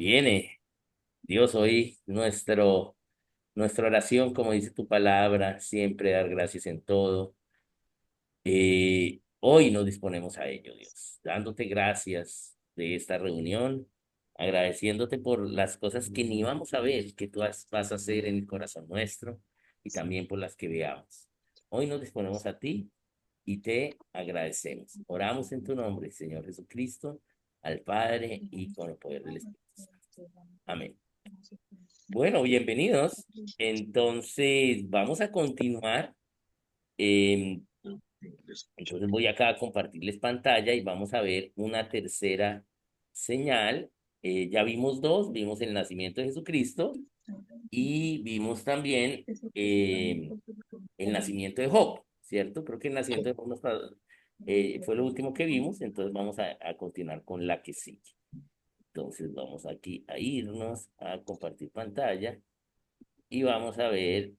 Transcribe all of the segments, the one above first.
Viene, Dios, hoy nuestra oración, como dice tu palabra, siempre dar gracias en todo. Hoy nos disponemos a ello, Dios, dándote gracias de esta reunión, agradeciéndote por las cosas que ni vamos a ver que vas a hacer en el corazón nuestro y también por las que veamos. Hoy nos disponemos a ti y te agradecemos. Oramos en tu nombre, Señor Jesucristo, al Padre y con el poder del Espíritu Santo. Amén. Bueno, bienvenidos. Entonces, vamos a continuar. em, entonces voy acá a compartirles pantalla y vamos a ver una tercera señal. Ya vimos dos, vimos el nacimiento de Jesucristo y vimos también el nacimiento de Job, ¿cierto? Creo que el nacimiento de Job fue lo último que vimos, entonces vamos a continuar con la que sigue. Entonces vamos aquí a irnos a compartir pantalla y vamos a ver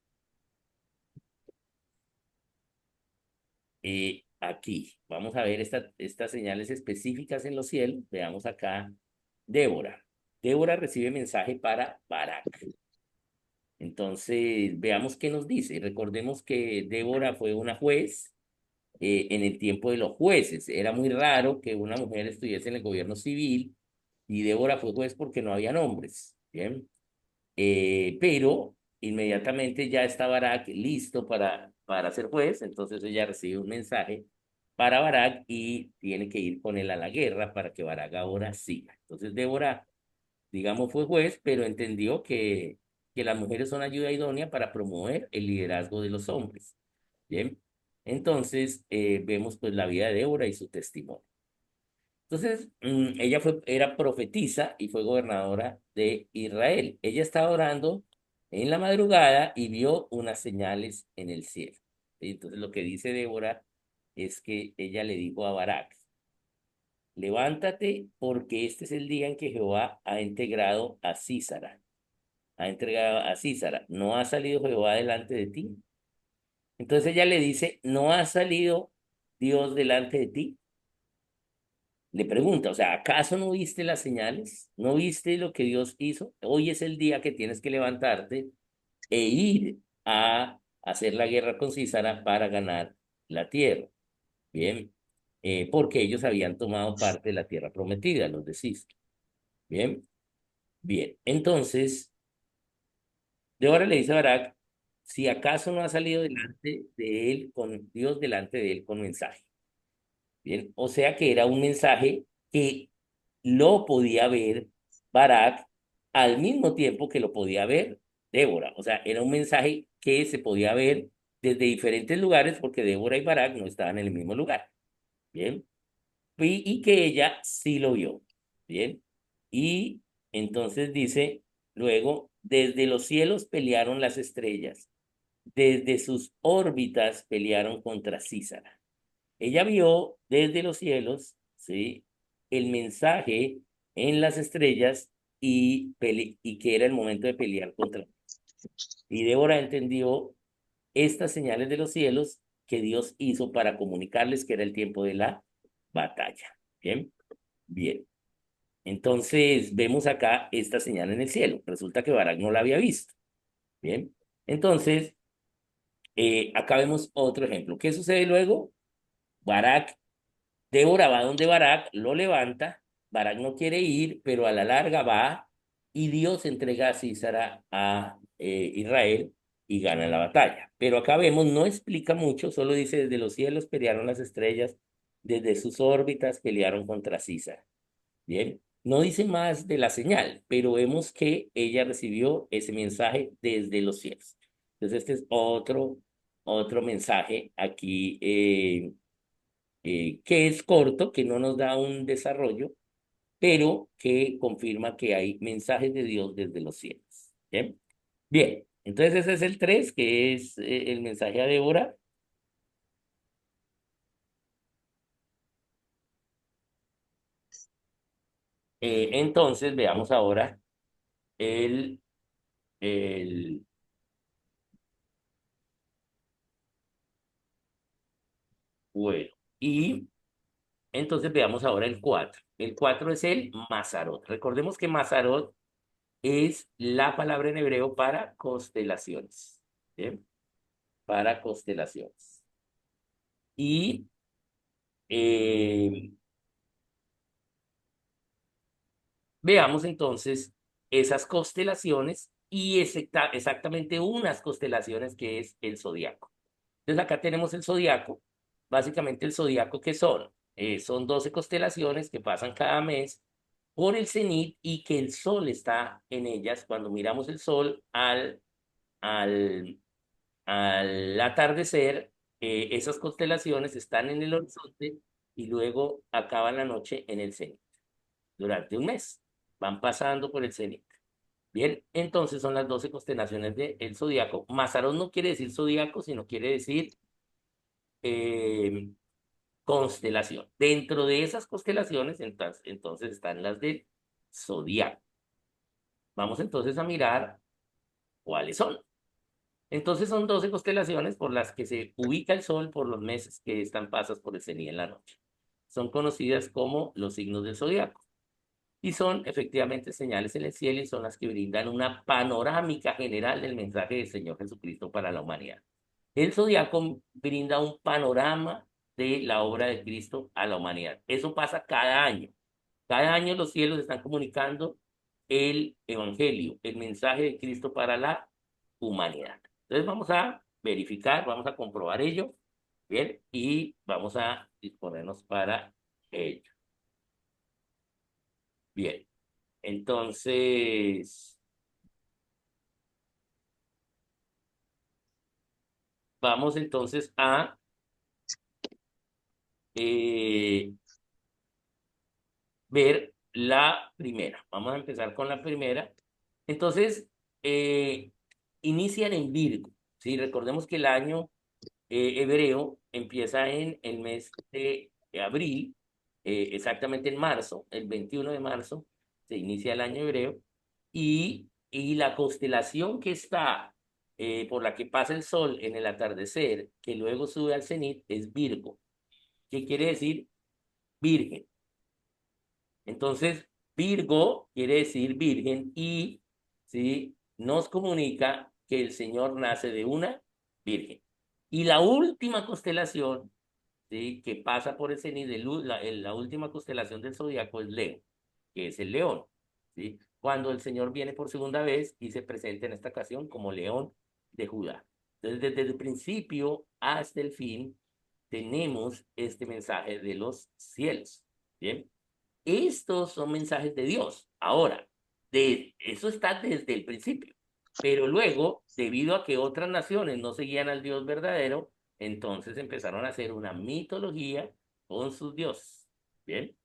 aquí. Vamos a ver estas señales específicas en los cielos. Veamos acá Débora. Débora recibe mensaje para Barak. Entonces, veamos qué nos dice. Recordemos que Débora fue una juez en el tiempo de los jueces. Era muy raro que una mujer estuviese en el gobierno civil y Débora fue juez porque no había hombres. Bien. Pero inmediatamente ya está Barak listo para ser juez, entonces ella recibe un mensaje para Barak y tiene que ir con él a la guerra para que Barak ahora siga. Entonces Débora, digamos, fue juez, pero entendió que las mujeres son ayuda idónea para promover el liderazgo de los hombres. Bien, entonces vemos pues la vida de Débora y su testimonio. Entonces, ella era profetisa y fue gobernadora de Israel. Ella estaba orando en la madrugada y vio unas señales en el cielo. Entonces, lo que dice Débora es que ella le dijo a Barak, levántate porque este es el día en que Jehová ha integrado a Císara. Ha entregado a Císara. ¿No ha salido Jehová delante de ti? Entonces ella le dice, ¿no ha salido Dios delante de ti? Le pregunta, o sea, ¿acaso no viste las señales? ¿No viste lo que Dios hizo? Hoy es el día que tienes que levantarte e ir a hacer la guerra con Císara para ganar la tierra. Bien, porque ellos habían tomado parte de la tierra prometida, los de Císara. Bien, bien. Entonces, Débora le dice a Barak, si acaso no ha salido delante de él, con Dios delante de él con mensaje. Bien, o sea que era un mensaje que lo podía ver Barak al mismo tiempo que lo podía ver Débora. O sea, era un mensaje que se podía ver desde diferentes lugares porque Débora y Barak no estaban en el mismo lugar. Bien, y que ella sí lo vio. Bien, y entonces dice, luego, desde los cielos pelearon las estrellas, desde sus órbitas pelearon contra Císara. Ella vio desde los cielos, ¿sí? El mensaje en las estrellas y que era el momento de pelear contra. Y Débora entendió estas señales de los cielos que Dios hizo para comunicarles que era el tiempo de la batalla. Bien, bien. Entonces vemos acá esta señal en el cielo. Resulta que Barak no la había visto. Bien. Entonces, acá vemos otro ejemplo. ¿Qué sucede luego? Barak Débora va donde Barak, lo levanta, Barak no quiere ir, pero a la larga va y Dios entrega a Císara a Israel y gana la batalla. Pero acá vemos, no explica mucho, solo dice, desde los cielos pelearon las estrellas, desde sus órbitas pelearon contra Císara. Bien, no dice más de la señal, pero vemos que ella recibió ese mensaje desde los cielos. Entonces este es otro mensaje aquí que es corto, que no nos da un desarrollo, pero que confirma que hay mensajes de Dios desde los cielos. Bien, bien. Entonces ese es el 3 que es el mensaje a Débora. Entonces veamos ahora el, el, bueno, y entonces veamos ahora el 4. El 4 es el Mazarot. Recordemos que Mazarot es la palabra en hebreo para constelaciones. ¿Bien? Para constelaciones. Y eh, veamos entonces esas constelaciones y exactamente unas constelaciones que es el zodiaco. Entonces acá tenemos el zodiaco. Básicamente el zodiaco, ¿qué son? Son 12 constelaciones que pasan cada mes por el cenit y que el sol está en ellas. Cuando miramos el sol al, al atardecer, esas constelaciones están en el horizonte y luego acaban la noche en el cenit durante un mes. Van pasando por el cenit. Bien, entonces son las 12 constelaciones del zodiaco. Mazarón no quiere decir zodiaco, sino quiere decir eh, constelación. Dentro de esas constelaciones, entonces están las del zodiaco. Vamos entonces a mirar cuáles son. Entonces son 12 constelaciones por las que se ubica el Sol por los meses que están pasas por el cenit en la noche. Son conocidas como los signos del zodiaco. Y son efectivamente señales en el cielo y son las que brindan una panorámica general del mensaje del Señor Jesucristo para la humanidad. El zodiaco brinda un panorama de la obra de Cristo a la humanidad. Eso pasa cada año. Cada año los cielos están comunicando el evangelio, el mensaje de Cristo para la humanidad. Entonces vamos a verificar, vamos a comprobar ello, bien, y vamos a disponernos para ello. Bien, entonces vamos entonces a eh, ver la primera. Vamos a empezar con la primera. Entonces, eh, inician en Virgo, ¿sí? Recordemos que el año hebreo empieza en el mes de abril, exactamente en marzo, el 21 de marzo, se inicia el año hebreo, y la constelación que está por la que pasa el sol en el atardecer, que luego sube al cenit, es Virgo. ¿Qué quiere decir? Virgen. Entonces, Virgo quiere decir virgen y ¿sí? Nos comunica que el Señor nace de una virgen. Y la última constelación, ¿sí? Que pasa por el cenit de luz, la última constelación del zodiaco es Leo, que es el león, ¿sí? Cuando el Señor viene por segunda vez y se presenta en esta ocasión como león de Judá. Entonces, desde el principio hasta el fin, tenemos este mensaje de los cielos, ¿bien? Estos son mensajes de Dios. Ahora, eso está desde el principio. Pero luego, debido a que otras naciones no seguían al Dios verdadero, entonces empezaron a hacer una mitología con sus dioses. ¿Bien?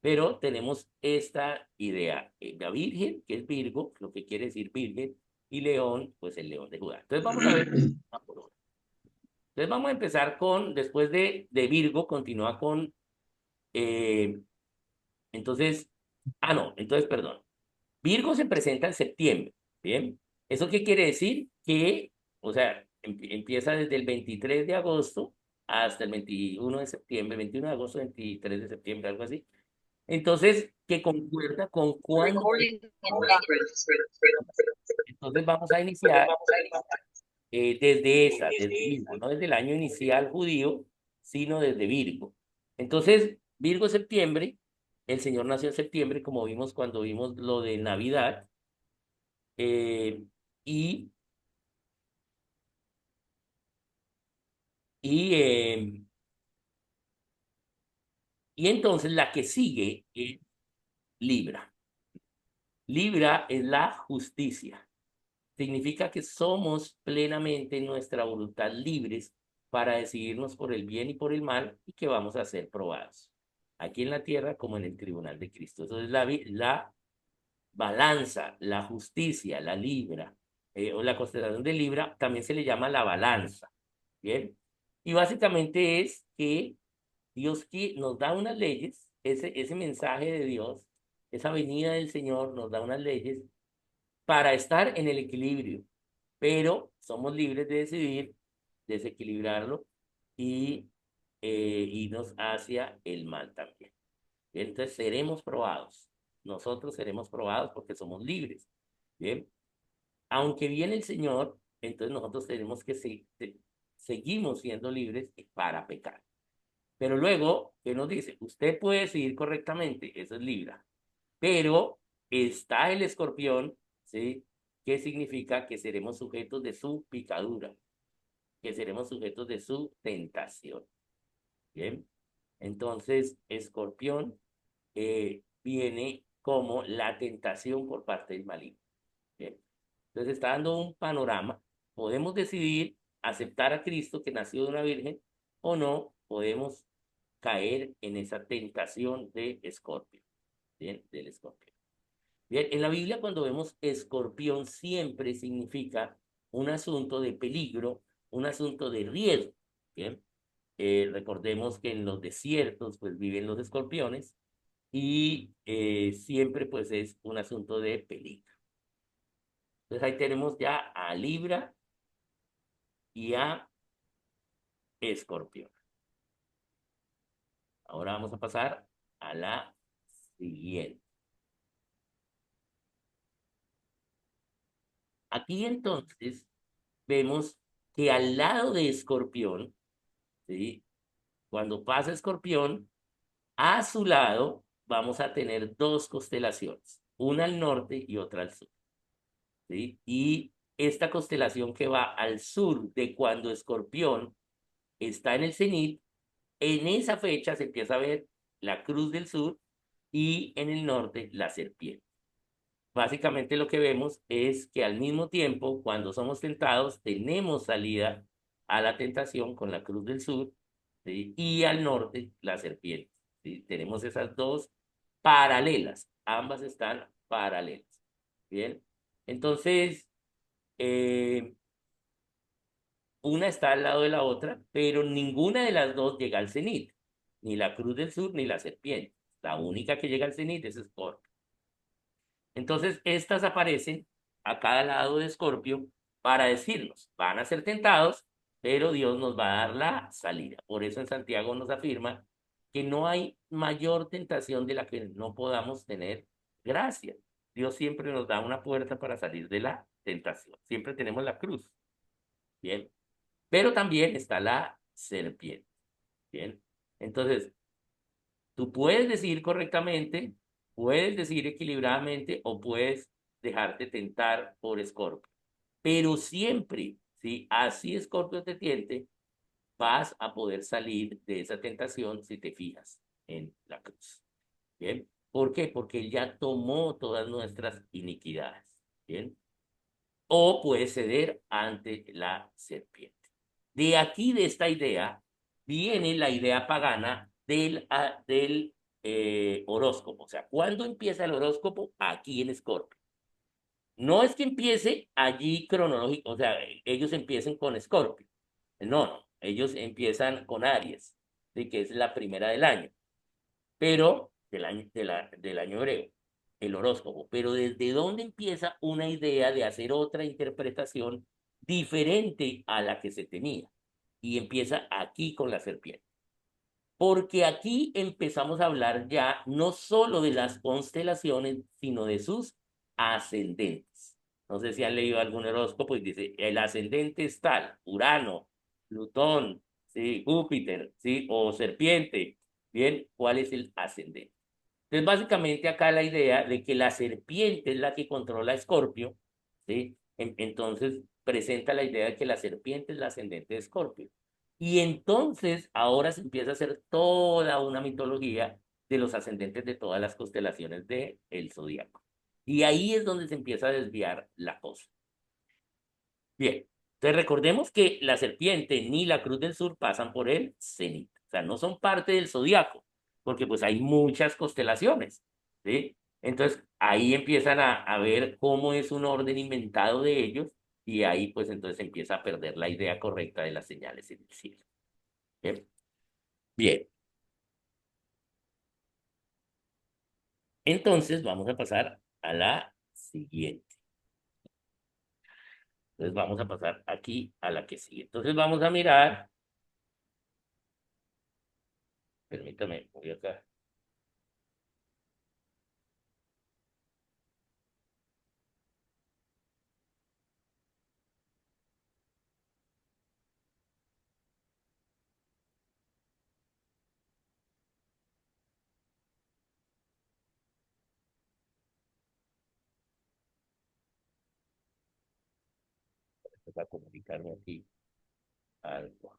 Pero tenemos esta idea. La Virgen, que es Virgo, lo que quiere decir Virgen, y León, pues el león de Judá. Entonces vamos a ver una por una. Entonces vamos a empezar con, después de Virgo, continúa con eh, entonces, no, entonces, perdón. Virgo se presenta en septiembre, ¿bien? ¿Eso qué quiere decir? Que, o sea, empieza desde el 23 de agosto hasta el 21 de septiembre, 21 de agosto, 23 de septiembre, algo así. Entonces, que concuerda con cuándo. Entonces, vamos a iniciar desde desde Virgo, no desde el año inicial judío, sino desde Virgo. Entonces, Virgo septiembre, el Señor nació en septiembre, como vimos cuando vimos lo de Navidad, eh, y, y, eh, y entonces la que sigue es Libra. Libra es la justicia. Significa que somos plenamente en nuestra voluntad libres para decidirnos por el bien y por el mal y que vamos a ser probados, aquí en la tierra como en el tribunal de Cristo. Eso es la balanza, la justicia, la libra, o la constelación de Libra, también se le llama la balanza. ¿Bien? Y básicamente es que Dios que nos da unas leyes, ese mensaje de Dios, esa venida del Señor nos da unas leyes para estar en el equilibrio, pero somos libres de decidir desequilibrarlo y irnos hacia el mal también. Bien, entonces seremos probados. Nosotros seremos probados porque somos libres. Bien, aunque viene el Señor, entonces nosotros tenemos que seguimos siendo libres para pecar. Pero luego, ¿qué nos dice? Usted puede decidir correctamente, eso es libre. Pero está el escorpión, ¿sí? ¿Qué significa? Que seremos sujetos de su picadura, que seremos sujetos de su tentación. Bien, entonces, escorpión viene como la tentación por parte del maligno. Bien, entonces está dando un panorama. Podemos decidir aceptar a Cristo que nació de una virgen o no, podemos caer en esa tentación de escorpio, bien, del escorpión. Bien, en la Biblia cuando vemos escorpión siempre significa un asunto de peligro, un asunto de riesgo, bien. Recordemos que en los desiertos pues viven los escorpiones y siempre pues es un asunto de peligro. Entonces ahí tenemos ya a Libra y a Escorpión. Ahora vamos a pasar a la siguiente. Aquí entonces vemos que al lado de Escorpión, ¿sí? Cuando pasa Escorpión, a su lado vamos a tener dos constelaciones, una al norte y otra al sur, ¿sí? Y esta constelación que va al sur de cuando Escorpión está en el cenit, en esa fecha se empieza a ver la cruz del sur y en el norte la serpiente. Básicamente lo que vemos es que al mismo tiempo, cuando somos tentados, tenemos salida a la tentación con la cruz del sur, ¿sí? Y al norte la serpiente, ¿sí? Tenemos esas dos paralelas, ambas están paralelas. Bien, entonces, eh, una está al lado de la otra, pero ninguna de las dos llega al cenit, ni la cruz del sur ni la serpiente. La única que llega al cenit es Escorpio. Entonces, estas aparecen a cada lado de Escorpio para decirnos, van a ser tentados, pero Dios nos va a dar la salida. Por eso en Santiago nos afirma que no hay mayor tentación de la que no podamos tener gracia. Dios siempre nos da una puerta para salir de la tentación. Siempre tenemos la cruz. Bien. Pero también está la serpiente. Bien. Entonces, tú puedes decidir correctamente, puedes decidir equilibradamente o puedes dejarte tentar por Escorpio. Pero siempre, si así Escorpio te tiente, vas a poder salir de esa tentación si te fijas en la cruz. ¿Bien? ¿Por qué? Porque Él ya tomó todas nuestras iniquidades. ¿Bien? O puedes ceder ante la serpiente. De aquí, de esta idea, viene la idea pagana del horóscopo. O sea, ¿cuándo empieza el horóscopo? Aquí en Escorpio. No es que empiece allí cronológico, o sea, ellos empiecen con Escorpio. No, no, ellos empiezan con Aries, ¿sí? Que es la primera del año, pero del año hebreo, el horóscopo. Pero ¿desde dónde empieza una idea de hacer otra interpretación diferente a la que se tenía? Y empieza aquí con la serpiente. Porque aquí empezamos a hablar ya no solo de las constelaciones, sino de sus ascendentes. No sé si han leído algún horóscopo y dice, el ascendente es tal, Urano, Plutón, ¿sí? Júpiter, ¿sí? O serpiente. Bien, ¿cuál es el ascendente? Entonces, básicamente acá la idea de que la serpiente es la que controla a Escorpio, ¿sí? Entonces presenta la idea de que la serpiente es la ascendente de Escorpio. Y entonces ahora se empieza a hacer toda una mitología de los ascendentes de todas las constelaciones del zodiaco. Y ahí es donde se empieza a desviar la cosa. Bien, entonces recordemos que la serpiente ni la cruz del sur pasan por el cenit, o sea, no son parte del zodiaco, porque pues hay muchas constelaciones, ¿sí? Entonces ahí empiezan a ver cómo es un orden inventado de ellos y ahí pues entonces empieza a perder la idea correcta de las señales en el cielo. Bien, bien. Entonces vamos a pasar a la siguiente. Entonces vamos a pasar aquí a la que sigue. Entonces vamos a mirar, permítame, voy acá. Para comunicarme aquí algo.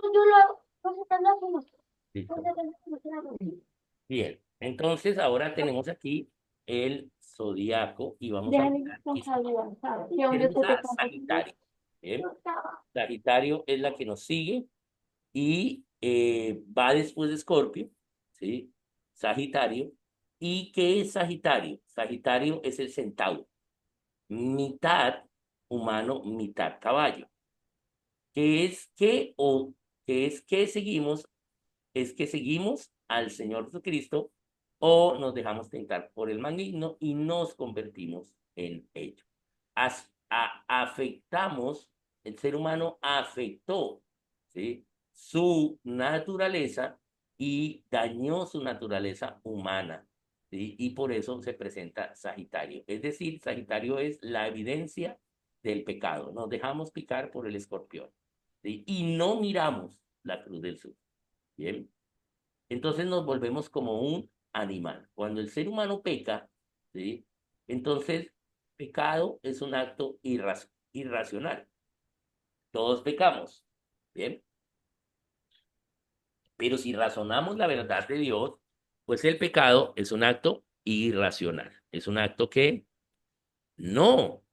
Yo lo hago, no se están haciendo, no Listo. se están haciendo. Bien, entonces ahora tenemos aquí el zodiaco y vamos a Deja mi mirar qué responsabilidad, ¿sabes? Que donde tenemos te a pasa, Sagitario. Bien, no estaba. Sagitario es la que nos sigue y va después de Escorpio, ¿sí? Sagitario. ¿Y qué es Sagitario? Sagitario es el centauro, mitad humano, mitad caballo. ¿Qué es qué o qué es que seguimos? Es que seguimos al Señor Jesucristo o nos dejamos tentar por el maligno y nos convertimos en ello. Afectamos, el ser humano afectó, ¿sí? Su naturaleza y dañó su naturaleza humana, ¿sí? Y por eso se presenta Sagitario. Es decir, Sagitario es la evidencia del pecado. Nos dejamos picar por el escorpión, ¿sí? Y no miramos la cruz del sur. Bien, entonces nos volvemos como un animal. Cuando el ser humano peca, ¿sí? Entonces, pecado es un acto irracional. Todos pecamos, ¿bien? Pero si razonamos la verdad de Dios, pues el pecado es un acto irracional. Es un acto que no,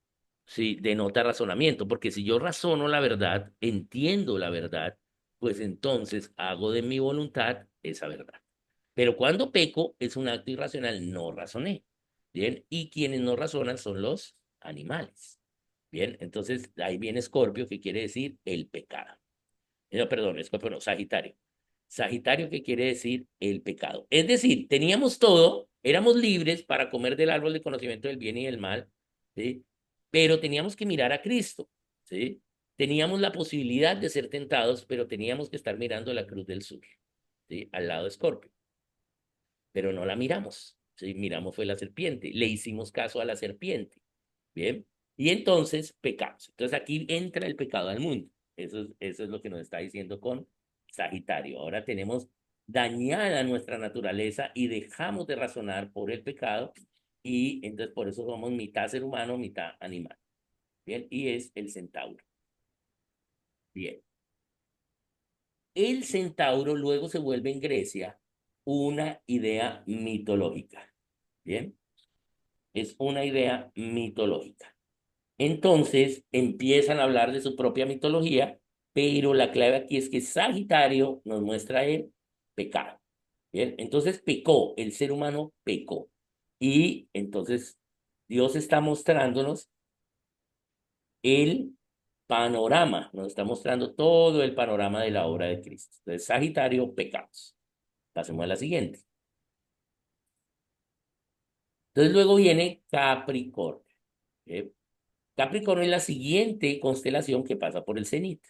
sí, denota razonamiento, porque si yo razono la verdad, entiendo la verdad, pues entonces hago de mi voluntad esa verdad. Pero cuando peco es un acto irracional, no razoné. Bien, y quienes no razonan son los animales. Bien, entonces ahí viene Escorpio, que quiere decir el pecado. No, perdón, Escorpio no, Sagitario. Sagitario, que quiere decir el pecado. Es decir, teníamos todo, éramos libres para comer del árbol de conocimiento del bien y del mal, ¿sí? Pero teníamos que mirar a Cristo, ¿sí? Teníamos la posibilidad de ser tentados, pero teníamos que estar mirando la cruz del sur, ¿sí? Al lado de Escorpio, pero no la miramos, ¿sí? Miramos fue la serpiente, le hicimos caso a la serpiente, ¿bien? Y entonces pecamos. Entonces aquí entra el pecado al mundo. Eso es lo que nos está diciendo con Sagitario. Ahora tenemos dañada nuestra naturaleza y dejamos de razonar por el pecado y entonces por eso somos mitad ser humano, mitad animal. Bien, y es el centauro. Bien. El centauro luego se vuelve en Grecia una idea mitológica. Bien, es una idea mitológica. Entonces empiezan a hablar de su propia mitología, pero la clave aquí es que Sagitario nos muestra el pecado. Bien, entonces pecó, el ser humano pecó. Y entonces Dios está mostrándonos el panorama, nos está mostrando todo el panorama de la obra de Cristo. Entonces, Sagitario, pecados. Pasemos a la siguiente. Entonces luego viene Capricornio. ¿Eh? Capricornio es la siguiente constelación que pasa por el cenit.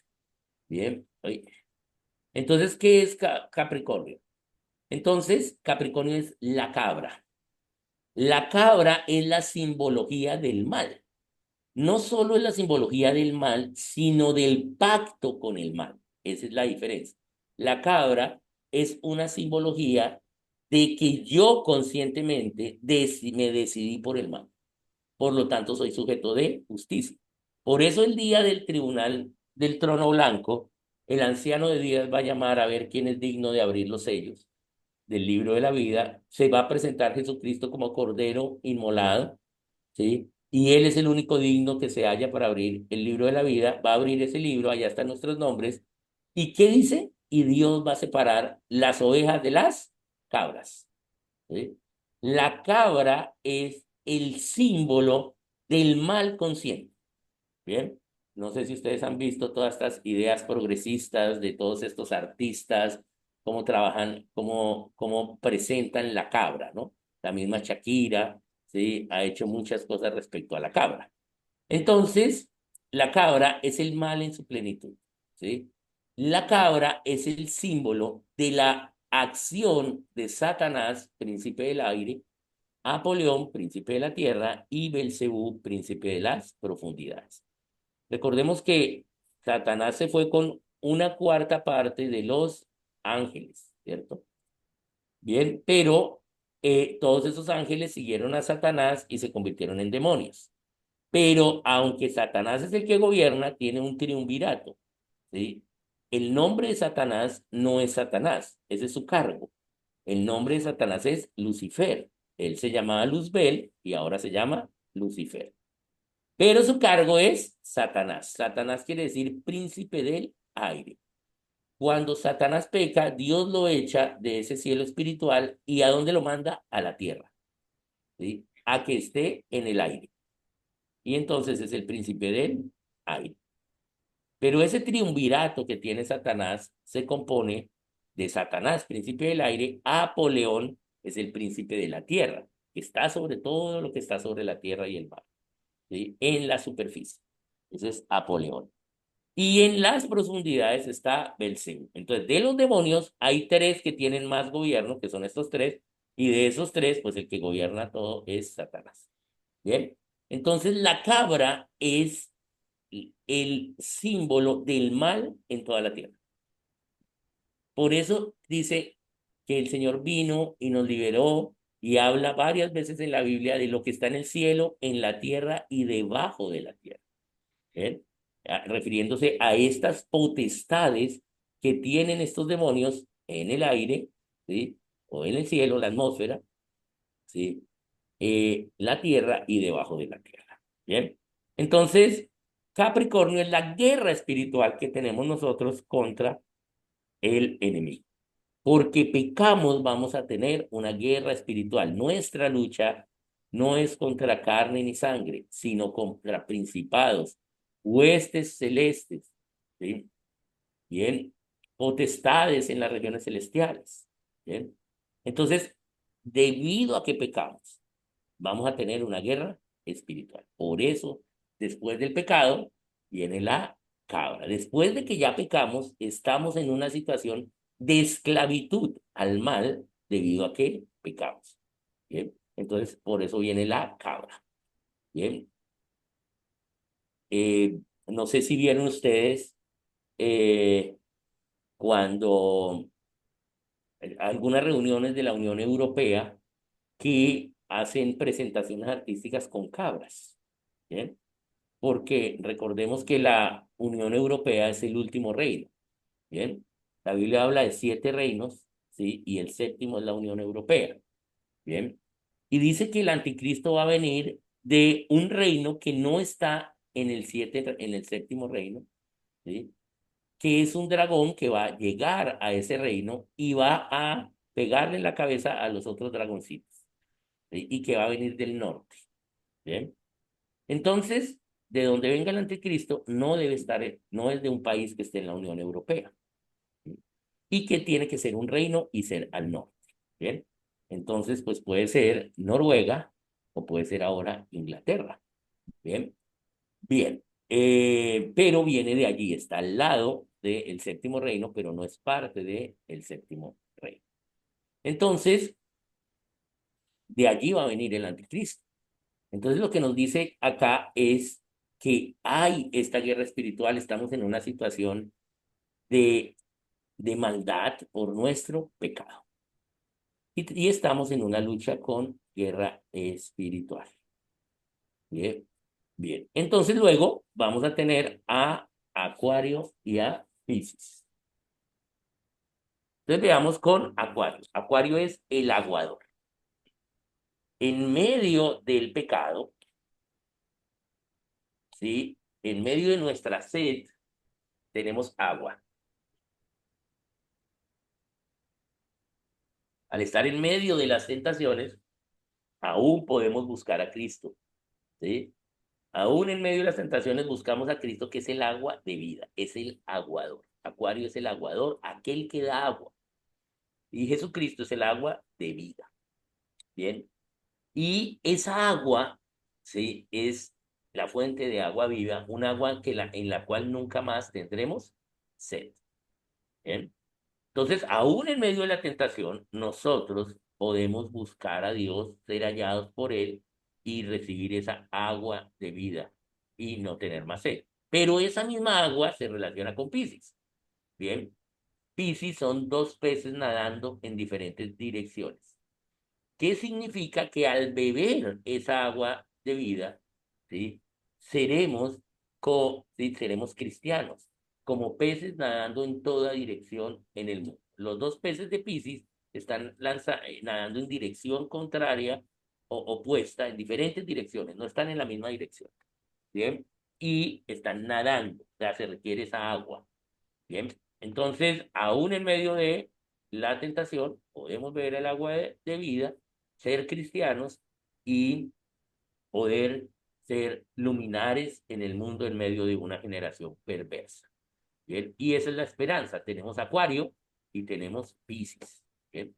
Bien, oye. Entonces, ¿qué es Capricornio? Entonces, Capricornio es la cabra. La cabra es la simbología del mal. No solo es la simbología del mal, sino del pacto con el mal. Esa es la diferencia. La cabra es una simbología de que yo conscientemente me decidí por el mal. Por lo tanto, soy sujeto de justicia. Por eso el día del tribunal del trono blanco, el anciano de días va a llamar a ver quién es digno de abrir los sellos del libro de la vida. Se va a presentar Jesucristo como cordero inmolado, ¿sí? Y él es el único digno que se halla para abrir el libro de la vida. Va a abrir ese libro, allá están nuestros nombres. ¿Y qué dice? Y Dios va a separar las ovejas de las cabras. ¿Sí? La cabra es el símbolo del mal consciente. Bien, no sé si ustedes han visto todas estas ideas progresistas de todos estos artistas, cómo trabajan, cómo presentan la cabra, ¿no? La misma Shakira, ¿sí? Ha hecho muchas cosas respecto a la cabra. Entonces, la cabra es el mal en su plenitud, ¿sí? La cabra es el símbolo de la acción de Satanás, príncipe del aire, Apolión, príncipe de la tierra, y Belcebú, príncipe de las profundidades. Recordemos que Satanás se fue con una cuarta parte de los ángeles, ¿cierto? Bien, pero todos esos ángeles siguieron a Satanás y se convirtieron en demonios. Pero aunque Satanás es el que gobierna, tiene un triunvirato, ¿sí? El nombre de Satanás no es Satanás, ese es su cargo. El nombre de Satanás es Lucifer. Él se llamaba Luzbel y ahora se llama Lucifer. Pero su cargo es Satanás. Satanás quiere decir príncipe del aire. Cuando Satanás peca, Dios lo echa de ese cielo espiritual y ¿a dónde lo manda? A la tierra, ¿sí? A que esté en el aire. Y entonces es el príncipe del aire. Pero ese triunvirato que tiene Satanás se compone de Satanás, príncipe del aire, Apoleón es el príncipe de la tierra, que está sobre todo lo que está sobre la tierra y el mar, ¿sí? En la superficie. Eso es Apoleón. Y en las profundidades está Belcebú. Entonces, de los demonios hay tres que tienen más gobierno, que son estos tres, y de esos tres, pues el que gobierna todo es Satanás. Bien. Entonces, la cabra es el símbolo del mal en toda la tierra. Por eso dice que el Señor vino y nos liberó y habla varias veces en la Biblia de lo que está en el cielo, en la tierra y debajo de la tierra. ¿Bien? Refiriéndose a estas potestades que tienen estos demonios en el aire, ¿sí? O en el cielo, la atmósfera, ¿sí? La tierra y debajo de la tierra. Bien. Entonces, Capricornio es la guerra espiritual que tenemos nosotros contra el enemigo. Porque pecamos, vamos a tener una guerra espiritual. Nuestra lucha no es contra carne ni sangre, sino contra principados, huestes celestes, ¿sí? Bien, potestades en las regiones celestiales. Bien. Entonces, debido a que pecamos, vamos a tener una guerra espiritual. Por eso, después del pecado, viene la cabra. Después de que ya pecamos, estamos en una situación de esclavitud al mal debido a que pecamos. Bien, entonces por eso viene la cabra. Bien, no sé si vieron ustedes eh, cuando algunas reuniones de la Unión Europea que hacen presentaciones artísticas con cabras. Bien, porque recordemos que la Unión Europea es el último reino. Bien, la Biblia habla de 7 reinos, ¿sí? Y el séptimo es la Unión Europea. Bien, y dice que el anticristo va a venir de un reino que no está en el séptimo reino, ¿sí? Que es un dragón que va a llegar a ese reino y va a pegarle en la cabeza a los otros dragoncitos, ¿sí? Y que va a venir del norte. Bien, entonces, de donde venga el anticristo no debe estar, no es de un país que esté en la Unión Europea, ¿sí? Y que tiene que ser un reino y ser al norte. Bien, entonces, pues puede ser Noruega o puede ser ahora Inglaterra. Bien, bien. Pero viene de allí, está al lado del séptimo reino, pero no es parte del séptimo reino. Entonces, de allí va a venir el anticristo. Entonces, lo que nos dice acá es que hay esta guerra espiritual, estamos en una situación de, de maldad por nuestro pecado. Y estamos en una lucha con guerra espiritual. Bien, bien. Entonces, luego vamos a tener a Acuario y a Piscis. Entonces, veamos con Acuario. Acuario es el aguador. En medio del pecado, ¿sí? En medio de nuestra sed, tenemos agua. Al estar en medio de las tentaciones, aún podemos buscar a Cristo, ¿sí? Aún en medio de las tentaciones buscamos a Cristo, que es el agua de vida, es el aguador. Acuario es el aguador, aquel que da agua. Y Jesucristo es el agua de vida. Bien. Y esa agua, ¿sí? Es la fuente de agua viva, un agua en la cual nunca más tendremos sed. Bien. Entonces, aún en medio de la tentación, nosotros podemos buscar a Dios, ser hallados por Él y recibir esa agua de vida y no tener más sed. Pero esa misma agua se relaciona con Piscis. Bien, Piscis son dos peces nadando en diferentes direcciones. ¿Qué significa? Que al beber esa agua de vida, ¿sí? Seremos, ¿sí? Seremos cristianos, como peces nadando en toda dirección en el mundo. Los dos peces de Piscis están nadando en dirección contraria o opuesta, en diferentes direcciones, no están en la misma dirección, ¿bien? Y están nadando, o sea, se requiere esa agua. Bien, entonces, aún en medio de la tentación, podemos beber el agua de vida, ser cristianos y poder ser luminares en el mundo en medio de una generación perversa. Bien, y esa es la esperanza. Tenemos Acuario y tenemos Piscis. Bien,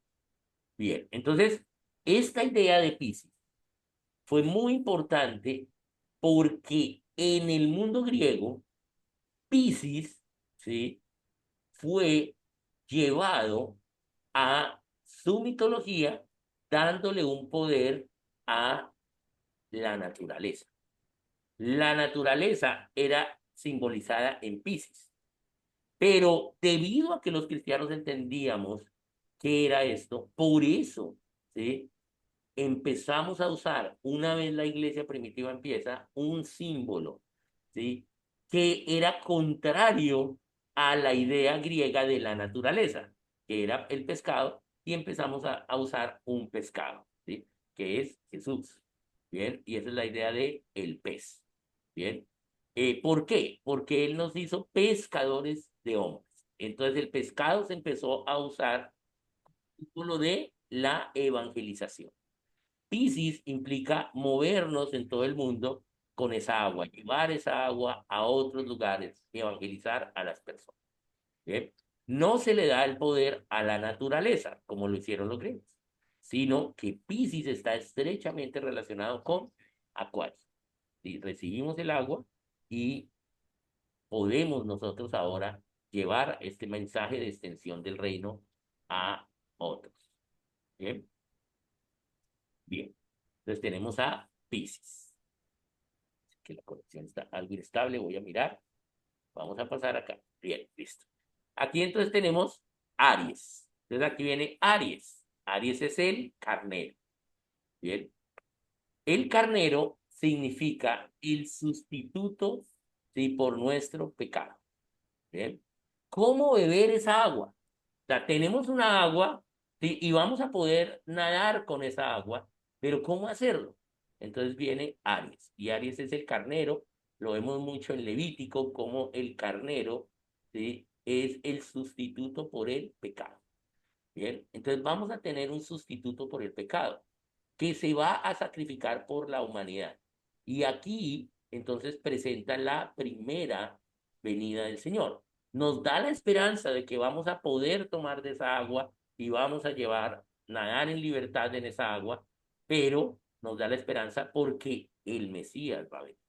bien. Entonces, esta idea de Piscis fue muy importante porque en el mundo griego, Piscis, ¿sí? Fue llevado a su mitología dándole un poder a la naturaleza. La naturaleza era simbolizada en Piscis, pero debido a que los cristianos entendíamos qué era esto, por eso, ¿sí? Empezamos a usar, una vez la iglesia primitiva empieza, un símbolo, ¿sí? Que era contrario a la idea griega de la naturaleza, que era el pescado, y empezamos a usar un pescado, ¿sí? Que es Jesús, ¿bien? Y esa es la idea de el pez, ¿bien? ¿Por qué? Porque Él nos hizo pescadores de hombres. Entonces el pescado se empezó a usar como lo de la evangelización. Piscis implica movernos en todo el mundo con esa agua, llevar esa agua a otros lugares y evangelizar a las personas. ¿Bien? No se le da el poder a la naturaleza, como lo hicieron los griegos, sino que Piscis está estrechamente relacionado con Acuario. Y recibimos el agua y podemos nosotros ahora llevar este mensaje de extensión del reino a otros. ¿Bien? Bien. Entonces tenemos a Piscis. Que la conexión está algo inestable, voy a mirar. Vamos a pasar acá. Bien, listo. Aquí entonces tenemos Aries. Entonces aquí viene Aries. Aries es el carnero. Bien. El carnero significa el sustituto, ¿sí? Por nuestro pecado. Bien. ¿Cómo beber esa agua? O sea, tenemos una agua, ¿sí? Y vamos a poder nadar con esa agua, pero ¿cómo hacerlo? Entonces viene Aries, y Aries es el carnero, lo vemos mucho en Levítico, como el carnero, ¿sí? Es el sustituto por el pecado. Bien, entonces vamos a tener un sustituto por el pecado que se va a sacrificar por la humanidad. Y aquí entonces presenta la primera venida del Señor. Nos da la esperanza de que vamos a poder tomar de esa agua y vamos a llevar, nadar en libertad en esa agua, pero nos da la esperanza porque el Mesías va a venir,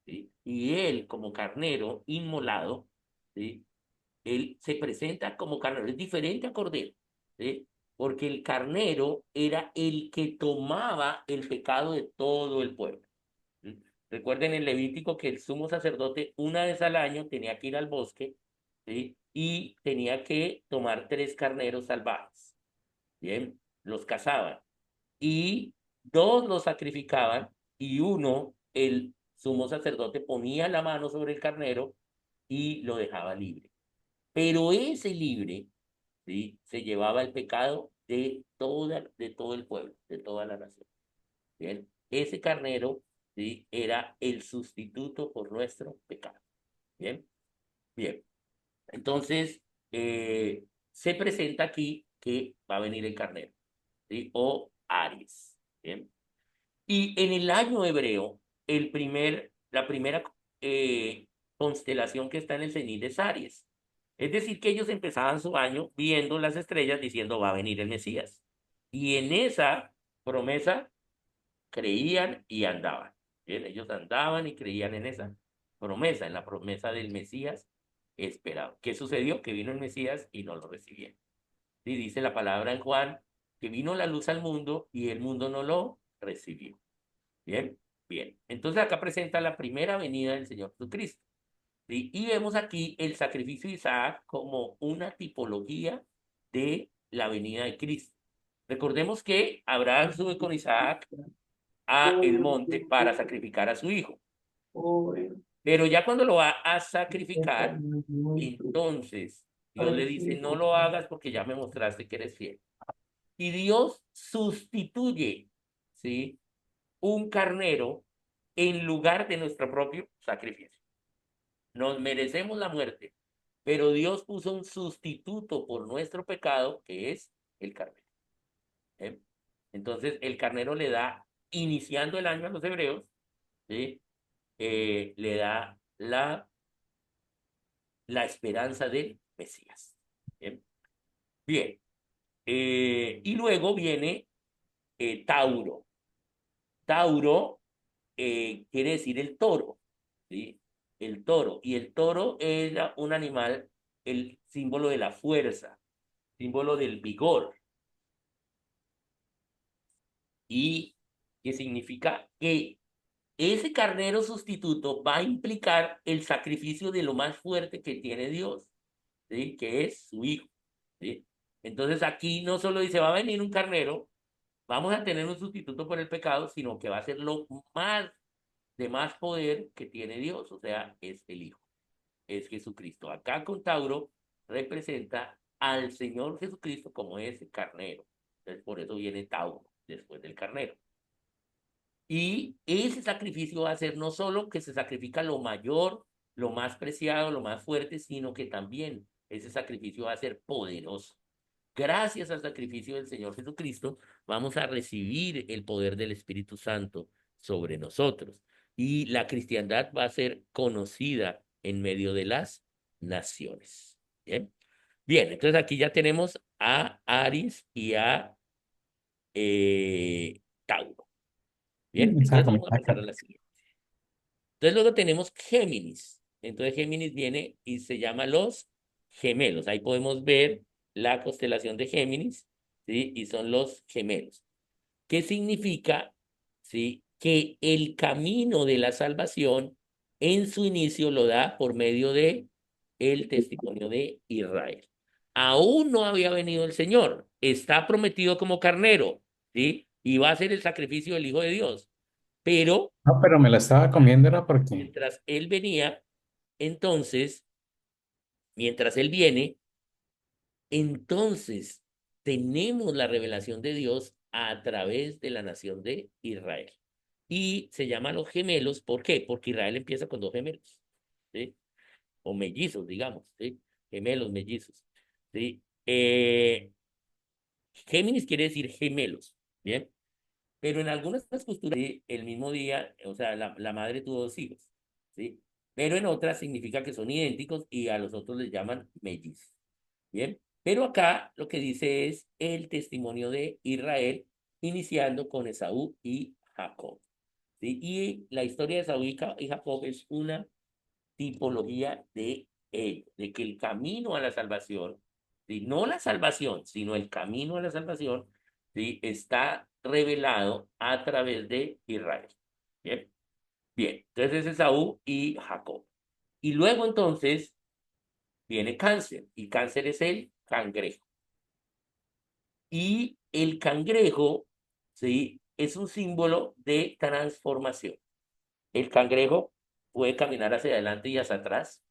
¿sí? Y él, como carnero inmolado, ¿sí? Él se presenta como carnero, es diferente a cordero, ¿sí? Porque el carnero era el que tomaba el pecado de todo el pueblo. ¿Sí? Recuerden en Levítico que el sumo sacerdote una vez al año tenía que ir al bosque, ¿sí? Y tenía que tomar tres carneros salvajes, ¿bien? Los cazaban y dos los sacrificaban y uno, el sumo sacerdote, ponía la mano sobre el carnero y lo dejaba libre. Pero ese libre, ¿sí? Se llevaba el pecado de todo el pueblo, de toda la nación. ¿Bien? Ese carnero, ¿sí? Era el sustituto por nuestro pecado. ¿Bien? Bien. Entonces, se presenta aquí que va a venir el carnero, ¿sí? O Aries. ¿Bien? Y en el año hebreo, la primera constelación que está en el cenit es Aries. Es decir, que ellos empezaban su año viendo las estrellas diciendo va a venir el Mesías. Y en esa promesa creían y andaban. Bien, ellos andaban y creían en esa promesa, en la promesa del Mesías esperado. ¿Qué sucedió? Que vino el Mesías y no lo recibieron. Y dice la palabra en Juan que vino la luz al mundo y el mundo no lo recibió. Bien, bien. Entonces acá presenta la primera venida del Señor Jesucristo. ¿Sí? Y vemos aquí el sacrificio de Isaac como una tipología de la venida de Cristo. Recordemos que Abraham sube con Isaac a el monte para sacrificar a su hijo. Pero ya cuando lo va a sacrificar, entonces Dios le dice, no lo hagas porque ya me mostraste que eres fiel. Y Dios sustituye, ¿sí? Un carnero en lugar de nuestro propio sacrificio. Nos merecemos la muerte, pero Dios puso un sustituto por nuestro pecado, que es el carnero. ¿Eh? Entonces, el carnero le da, iniciando el año a los hebreos, ¿sí? Le da la esperanza del Mesías. Bien, bien. Y luego viene Tauro. Tauro quiere decir el toro, ¿sí? El toro. Y el toro era un animal, el símbolo de la fuerza, símbolo del vigor. Y que significa que ese carnero sustituto va a implicar el sacrificio de lo más fuerte que tiene Dios, ¿sí? Que es su hijo, ¿sí? Entonces aquí no solo dice, va a venir un carnero, vamos a tener un sustituto por el pecado, sino que va a ser lo más de más poder que tiene Dios, o sea, es el Hijo, es Jesucristo. Acá con Tauro representa al Señor Jesucristo como ese carnero. Entonces, por eso viene Tauro después del carnero. Y ese sacrificio va a ser no solo que se sacrifica lo mayor, lo más preciado, lo más fuerte, sino que también ese sacrificio va a ser poderoso. Gracias al sacrificio del Señor Jesucristo, vamos a recibir el poder del Espíritu Santo sobre nosotros. Y la cristiandad va a ser conocida en medio de las naciones. Bien, bien, entonces aquí ya tenemos a Aries y a Tauro. Bien, entonces Exacto. vamos a pasar a la siguiente. Entonces luego tenemos Géminis. Entonces Géminis viene y se llama los gemelos. Ahí podemos ver la constelación de Géminis, ¿sí? Y son los gemelos. ¿Qué significa, sí? Que el camino de la salvación en su inicio lo da por medio de el testimonio de Israel. Aún no había venido el Señor. Está prometido como carnero, ¿sí? Y va a ser el sacrificio del Hijo de Dios. Pero No, pero me la estaba comiendo era porque... mientras él venía, entonces, mientras él viene, entonces tenemos la revelación de Dios a través de la nación de Israel. Y se llaman los gemelos, ¿por qué? Porque Israel empieza con dos gemelos, ¿sí? O mellizos, digamos, ¿sí? Gemelos, mellizos, ¿sí? Géminis quiere decir gemelos, ¿bien? Pero en algunas culturas, ¿sí? El mismo día, o sea, la madre tuvo dos hijos, ¿sí? Pero en otras significa que son idénticos y a los otros les llaman mellizos, ¿bien? Pero acá lo que dice es el testimonio de Israel, iniciando con Esaú y Jacob, ¿sí? Y la historia de Esaú y Jacob es una tipología de él, de que el camino a la salvación, ¿sí? No la salvación, sino el camino a la salvación, ¿sí? Está revelado a través de Israel. Bien, bien. Entonces es Esaú y Jacob. Y luego entonces viene Cáncer, y Cáncer es el cangrejo. Y el cangrejo, ¿sí? Es un símbolo de transformación. El cangrejo puede caminar hacia adelante y hacia atrás,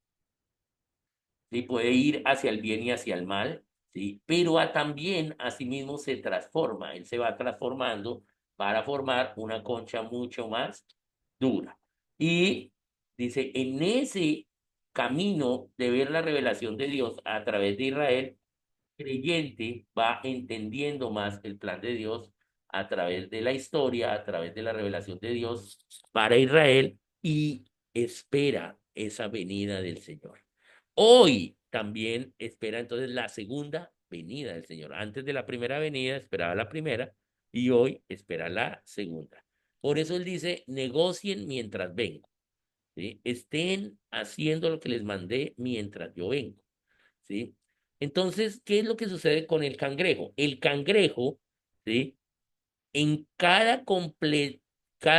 ¿sí? Puede ir hacia el bien y hacia el mal, ¿sí? Pero también asimismo se transforma, él se va transformando para formar una concha mucho más dura. Y dice, en ese camino de ver la revelación de Dios a través de Israel, creyente va entendiendo más el plan de Dios a través de la historia, a través de la revelación de Dios para Israel y espera esa venida del Señor. Hoy también espera entonces la segunda venida del Señor. Antes de la primera venida esperaba la primera y hoy espera la segunda. Por eso él dice, negocien mientras vengo, ¿sí? Estén haciendo lo que les mandé mientras yo vengo, ¿sí? Entonces, ¿qué es lo que sucede con el cangrejo? El cangrejo ¿sí? En cada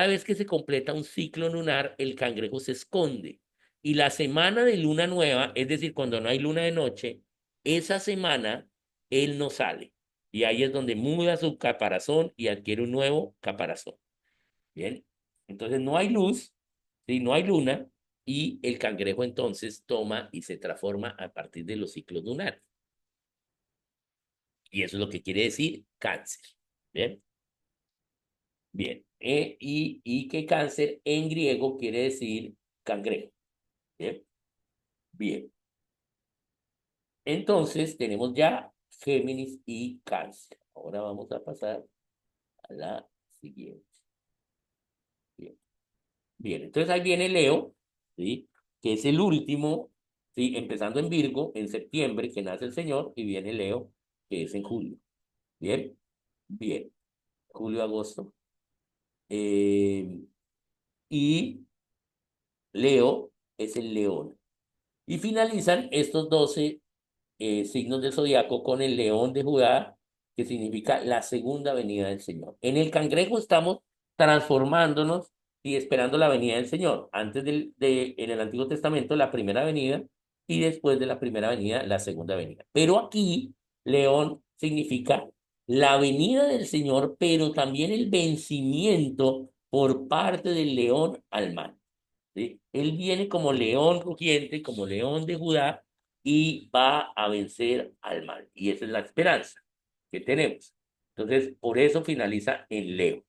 vez que se completa un ciclo lunar, el cangrejo se esconde. Y la semana de luna nueva, es decir, cuando no hay luna de noche, esa semana él no sale. Y ahí es donde muda su caparazón y adquiere un nuevo caparazón. Bien. Entonces no hay luz, ¿sí? No hay luna, y el cangrejo entonces toma y se transforma a partir de los ciclos lunares. Y eso es lo que quiere decir cáncer. Bien. Bien. Y que cáncer en griego quiere decir cangrejo. Bien. Bien. Entonces tenemos ya Géminis y Cáncer. Ahora vamos a pasar a la siguiente. Bien. Bien. Entonces ahí viene Leo, ¿sí? Que es el último, ¿sí? Empezando en Virgo, en septiembre, que nace el Señor, y viene Leo, que es en julio. Bien. Bien. Julio, agosto. Eh, y Leo es el león. Y finalizan estos 12 signos del zodiaco con el león de Judá, que significa la segunda venida del Señor. En el cangrejo estamos transformándonos y esperando la venida del Señor. Antes en el Antiguo Testamento, la primera venida, y después de la primera venida, la segunda venida. Pero aquí, león significa la venida del Señor, pero también el vencimiento por parte del león al mal. ¿Sí? Él viene como león rugiente, como león de Judá, y va a vencer al mal. Y esa es la esperanza que tenemos. Entonces, por eso finaliza en Leo.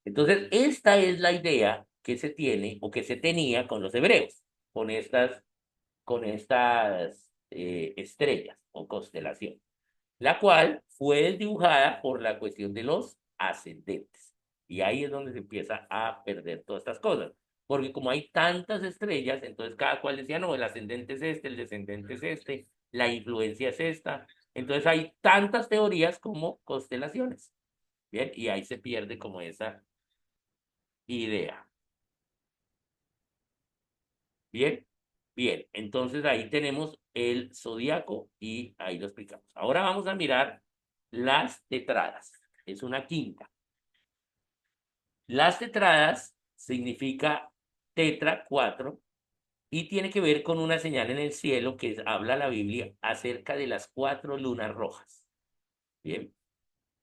Entonces, esta es la idea que se tiene o que se tenía con los hebreos, con estas estrellas o constelaciones, la cual fue desdibujada por la cuestión de los ascendentes. Y ahí es donde se empieza a perder todas estas cosas. Porque como hay tantas estrellas, entonces cada cual decía, no, el ascendente es este, el descendente es este, la influencia es esta. Entonces hay tantas teorías como constelaciones. Bien, y ahí se pierde como esa idea. Bien, bien. Entonces ahí tenemos el zodiaco y ahí lo explicamos. Ahora vamos a mirar las tetradas. Es una quinta. Las tetradas significa tetra, cuatro, y tiene que ver con una señal en el cielo que habla la Biblia acerca de las cuatro lunas rojas. Bien,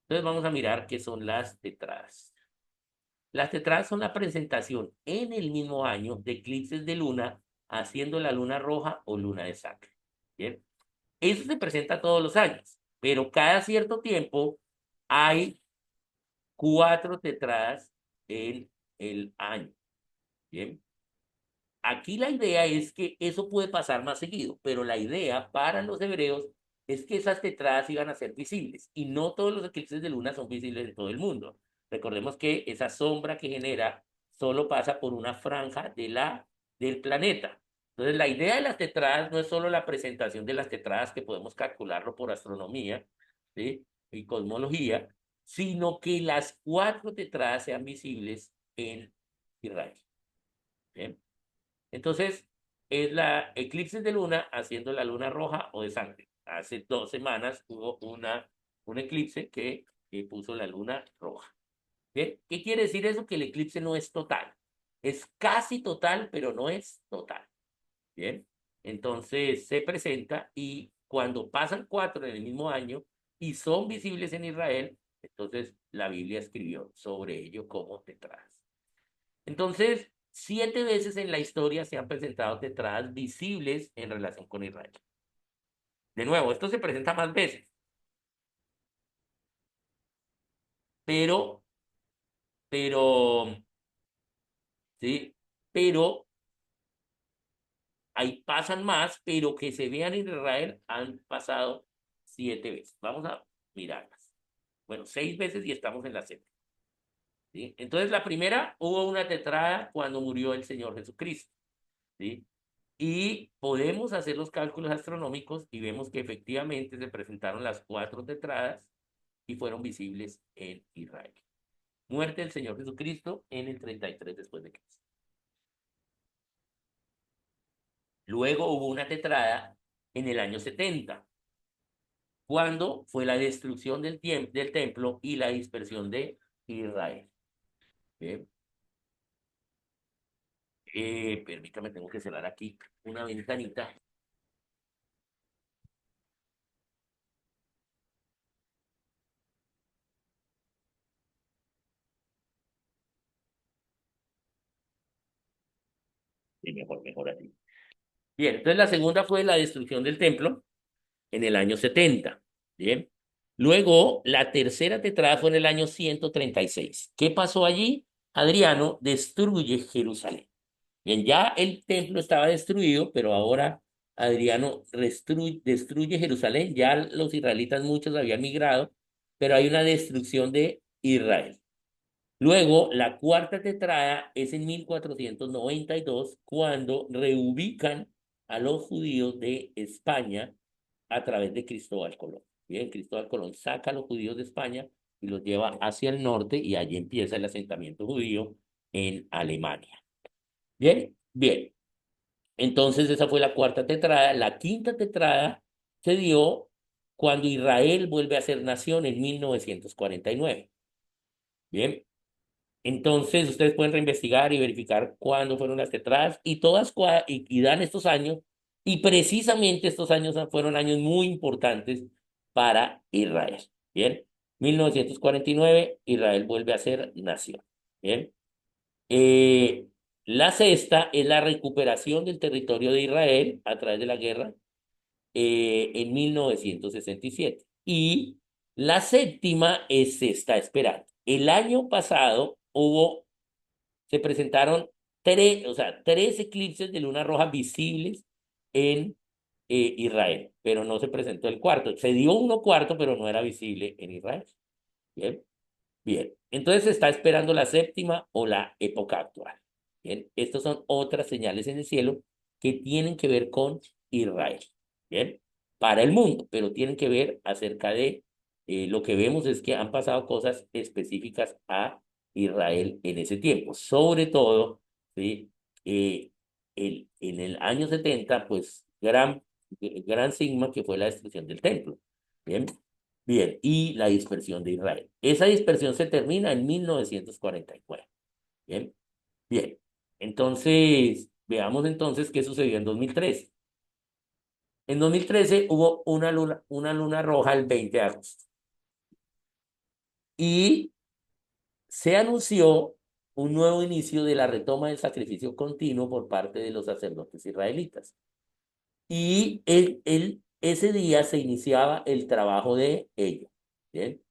entonces vamos a mirar qué son las tetradas. Las tetradas son la presentación en el mismo año de eclipses de luna, haciendo la luna roja o luna de sangre. Bien, eso se presenta todos los años, pero cada cierto tiempo hay cuatro tetradas en el año. Bien. Aquí la idea es que eso puede pasar más seguido, pero la idea para los hebreos es que esas tetradas iban a ser visibles y no todos los eclipses de luna son visibles en todo el mundo. Recordemos que esa sombra que genera solo pasa por una franja del planeta. Entonces, la idea de las tetradas no es solo la presentación de las tetradas, que podemos calcularlo por astronomía, ¿sí? Y cosmología, sino que las cuatro tetradas sean visibles en Israel. ¿Bien? Entonces, es la eclipse de luna haciendo la luna roja o de sangre. Hace 2 semanas hubo un eclipse que puso la luna roja. ¿Bien? ¿Qué quiere decir eso? Que el eclipse no es total. Es casi total, pero no es total. ¿Bien? Entonces se presenta, y cuando pasan cuatro en el mismo año y son visibles en Israel, entonces la Biblia escribió sobre ello como tetradas. Entonces, 7 veces en la historia se han presentado tetradas visibles en relación con Israel. De nuevo, esto se presenta más veces, pero, pero, sí, pero ahí pasan más, pero que se vean en Israel han pasado 7 veces. Vamos a mirarlas. Bueno, 6 veces y estamos en la séptima. ¿Sí? Entonces, la primera, hubo una tetrada cuando murió el Señor Jesucristo. ¿Sí? Y podemos hacer los cálculos astronómicos y vemos que efectivamente se presentaron las cuatro tetradas y fueron visibles en Israel. Muerte del Señor Jesucristo en el 33 después de Cristo. Luego hubo una tetrada en el año 70. cuando fue la destrucción del templo y la dispersión de Israel. Bien. Permítame, tengo que cerrar aquí una ventanita. Y mejor así. Bien, entonces la segunda fue la destrucción del templo en el año 70. Bien. Luego, la tercera tetrada fue en el año 136. ¿Qué pasó allí? Adriano destruye Jerusalén. Bien, ya el templo estaba destruido, pero ahora Adriano destruye Jerusalén. Ya los israelitas muchos habían migrado, pero hay una destrucción de Israel. Luego, la cuarta tetrada es en 1492, cuando reubican a los judíos de España a través de Cristóbal Colón. Bien, Cristóbal Colón saca a los judíos de España y los lleva hacia el norte y allí empieza el asentamiento judío en Alemania. Bien, bien. Entonces esa fue la cuarta tetrada. La quinta tetrada se dio cuando Israel vuelve a ser nación en 1949. Bien, entonces ustedes pueden reinvestigar y verificar cuándo fueron las tetradas y todas y dan estos años y precisamente estos años fueron años muy importantes para Israel. Bien, 1949 Israel vuelve a ser nación. Bien. Eh, la sexta es la recuperación del territorio de Israel a través de la guerra en 1967. Y la séptima se está esperando. El año pasado se presentaron tres eclipses de luna roja visibles en Israel, pero no se presentó el cuarto. Se dio uno cuarto, pero no era visible en Israel. Bien. Bien, entonces se está esperando la séptima o la época actual. Bien, estas son otras señales en el cielo que tienen que ver con Israel. Bien, para el mundo, pero tienen que ver acerca de lo que vemos es que han pasado cosas específicas a Israel en ese tiempo. Sobre todo, ¿sí? Eh, en el año 70 pues gran sigma que fue la destrucción del templo. Bien, bien, y la dispersión de Israel. Esa dispersión se termina en 1949. Bien, bien. Entonces, veamos entonces qué sucedió en 2013. En 2013 hubo una luna roja el 20 de agosto y se anunció un nuevo inicio de la retoma del sacrificio continuo por parte de los sacerdotes israelitas. Y ese día se iniciaba el trabajo de ellos. ¿Bien?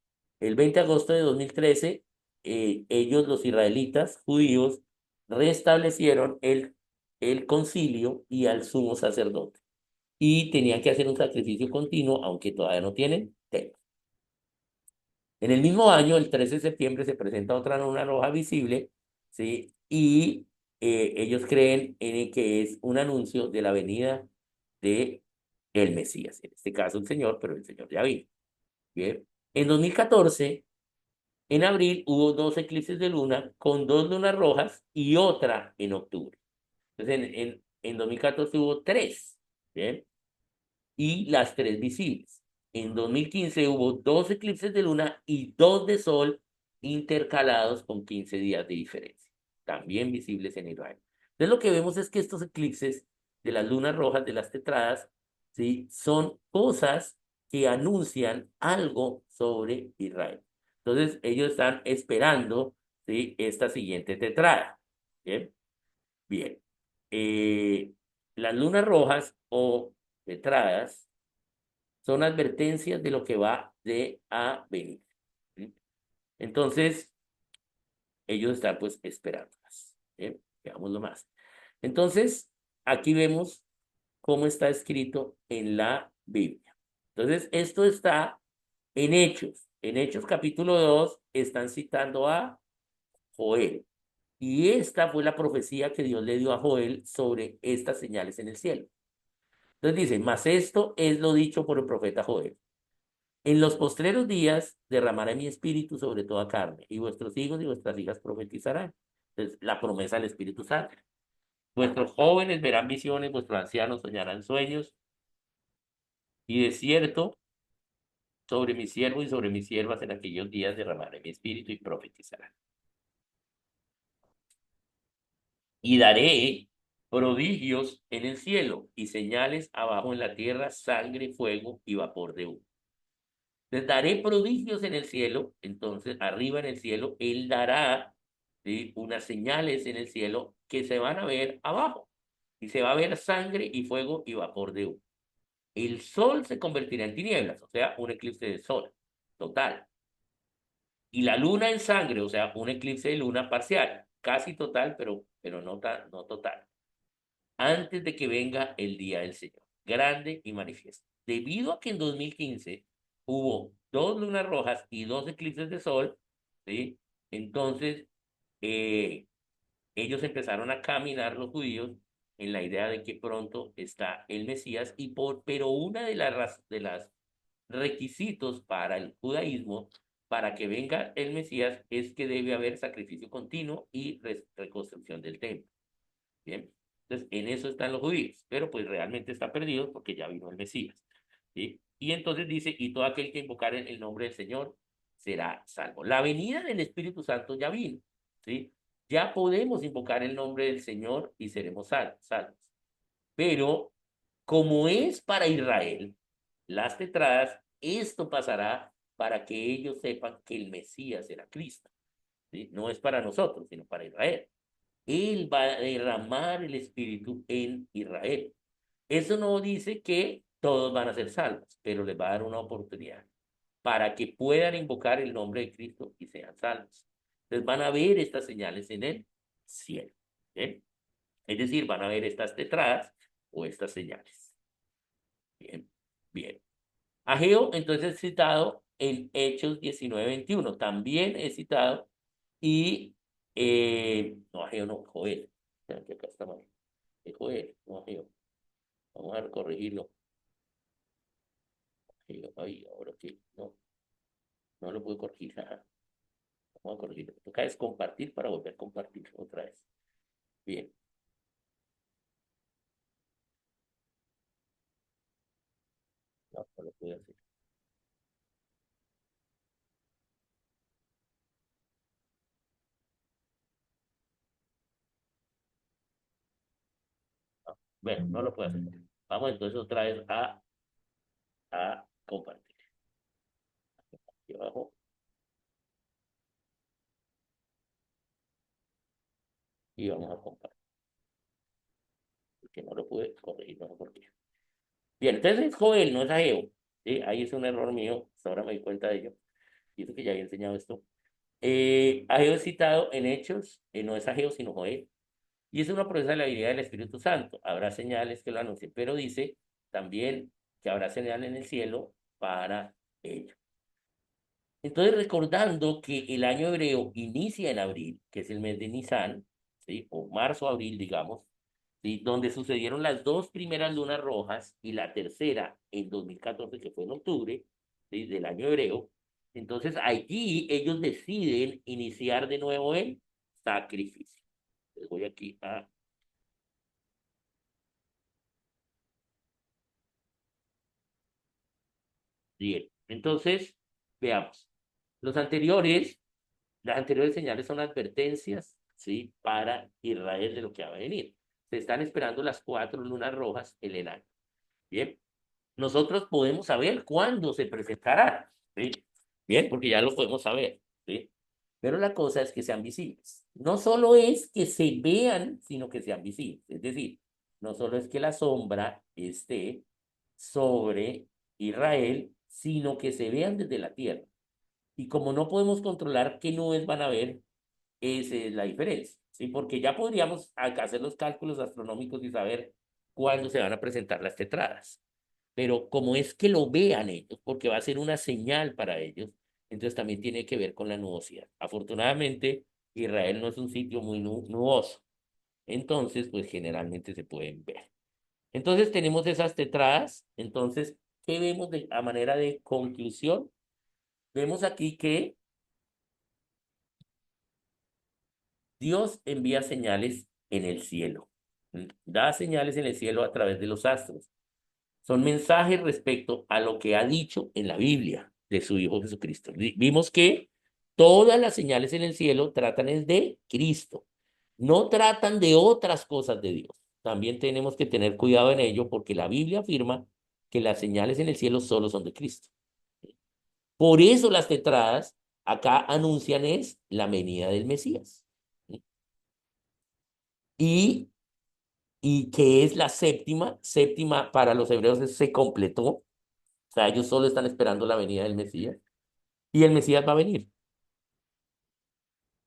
El 20 de agosto de 2013, ellos, los israelitas judíos, restablecieron el concilio y al sumo sacerdote. Y tenían que hacer un sacrificio continuo, aunque todavía no tienen templo. En el mismo año, el 13 de septiembre, se presenta otra luna roja visible, ¿sí? Y ellos creen en que es un anuncio de la venida de el Mesías, en este caso el Señor, pero el Señor ya vino. Bien. En 2014, en abril, hubo dos eclipses de luna con dos lunas rojas y otra en octubre. Entonces, en 2014 hubo tres, ¿bien? Y las tres visibles. En 2015 hubo dos eclipses de luna y dos de sol intercalados con 15 días de diferencia, también visibles en Israel. Entonces lo que vemos es que estos eclipses de las lunas rojas, de las tetradas, ¿sí? Son cosas que anuncian algo sobre Israel. Entonces ellos están esperando, ¿sí? Esta siguiente tetrada. Bien, bien. Eh, las lunas rojas o tetradas son advertencias de lo que va a venir. ¿Sí? Entonces, ellos están pues esperándolas. ¿Sí? Veámoslo más. Entonces, aquí vemos cómo está escrito en la Biblia. Entonces, esto está en Hechos. En Hechos capítulo 2 están citando a Joel. Y esta fue la profecía que Dios le dio a Joel sobre estas señales en el cielo. Entonces dice, mas esto es lo dicho por el profeta Joel. En los postreros días derramaré mi espíritu sobre toda carne, y vuestros hijos y vuestras hijas profetizarán. Entonces, la promesa del Espíritu Santo. Vuestros jóvenes verán visiones, vuestros ancianos soñarán sueños, y de cierto sobre mi siervo y sobre mis siervas en aquellos días derramaré mi espíritu y profetizarán. Y daré prodigios en el cielo y señales abajo en la tierra, sangre, fuego y vapor de humo. Les daré prodigios en el cielo, entonces arriba en el cielo, Él dará, ¿sí?, unas señales en el cielo que se van a ver abajo. Y se va a ver sangre y fuego y vapor de humo. El sol se convertirá en tinieblas, o sea, un eclipse de sol total. Y la luna en sangre, o sea, un eclipse de luna parcial, casi total, pero no total, antes de que venga el día del Señor, grande y manifiesto. Debido a que en 2015 hubo 2 lunas rojas y 2 eclipses de sol, ¿sí? Entonces, eh, ellos empezaron a caminar, los judíos, en la idea de que pronto está el Mesías, pero una de las requisitos para el judaísmo, para que venga el Mesías, es que debe haber sacrificio continuo y reconstrucción del templo. Bien, entonces en eso están los judíos, pero pues realmente está perdido porque ya vino el Mesías. ¿Sí? Y entonces dice, y todo aquel que invocare el nombre del Señor será salvo. La venida del Espíritu Santo ya vino. ¿Sí? Ya podemos invocar el nombre del Señor y seremos salvos. Pero como es para Israel, las tetradas, esto pasará para que ellos sepan que el Mesías era Cristo. ¿Sí? No es para nosotros, sino para Israel. Él va a derramar el Espíritu en Israel. Eso no dice que todos van a ser salvos, pero les va a dar una oportunidad para que puedan invocar el nombre de Cristo y sean salvos. Entonces van a ver estas señales en el cielo. ¿Bien? Es decir, van a ver estas tetradas o estas señales. Bien, bien. Ageo, entonces, es citado en Hechos 19:21. También es citado y, no, Ageo no, Joel. Ya que acá está mal. Es Joel, no Ageo. Vamos a corregirlo. Ageo, ay, ahora sí, no lo puedo corregir. Ajá. Vamos a corregirlo. Toca es compartir para volver a compartir otra vez. Bien, no lo puedo hacer. No. Bueno, no lo puedo hacer. Vamos entonces otra vez a compartir. Aquí abajo y vamos a compartir. Porque no lo pude corregir, no sé por qué. Bien, entonces es Joel, no es Ageo. ¿Sí? Ahí es un error mío, hasta ahora me di cuenta de ello. Y eso que ya había enseñado esto. Ageo es citado en Hechos, no es Ageo, sino Joel. Y es una promesa de la habilidad del Espíritu Santo. Habrá señales que lo anuncien, pero dice también que habrá señal en el cielo para ello. Entonces, recordando que el año hebreo inicia en abril, que es el mes de Nisan, ¿sí?, o marzo-abril, digamos, ¿sí?, donde sucedieron las 2 primeras lunas rojas y la tercera en 2014, que fue en octubre, ¿sí?, del año hebreo. Entonces, allí ellos deciden iniciar de nuevo el sacrificio. Les voy aquí a... Bien, entonces, veamos. Los anteriores, las anteriores señales son advertencias, ¿sí?, para Israel de lo que va a venir. Se están esperando las 4 lunas rojas en el año. Bien, nosotros podemos saber cuándo se presentarán, ¿sí? Bien, porque ya lo podemos saber, ¿sí? Pero la cosa es que sean visibles. No solo es que se vean, sino que sean visibles. Es decir, no solo es que la sombra esté sobre Israel, sino que se vean desde la tierra. Y como no podemos controlar qué nubes van a ver, esa es la diferencia, ¿sí? Porque ya podríamos hacer los cálculos astronómicos y saber cuándo se van a presentar las tetradas. Pero como es que lo vean ellos, porque va a ser una señal para ellos, entonces también tiene que ver con la nubosidad. Afortunadamente, Israel no es un sitio muy nuboso, entonces, pues generalmente se pueden ver. Entonces tenemos esas tetradas. Entonces, ¿qué vemos a manera de conclusión? Vemos aquí que Dios envía señales en el cielo. Da señales en el cielo a través de los astros. Son mensajes respecto a lo que ha dicho en la Biblia. de su Hijo Jesucristo. Vimos que todas las señales en el cielo tratan es de Cristo, no tratan de otras cosas de Dios. También tenemos que tener cuidado en ello porque la Biblia afirma que las señales en el cielo solo son de Cristo. Por eso las tetradas acá anuncian es la venida del Mesías. Y, y que es la séptima para los hebreos se completó, o sea, ellos solo están esperando la venida del Mesías y el Mesías va a venir.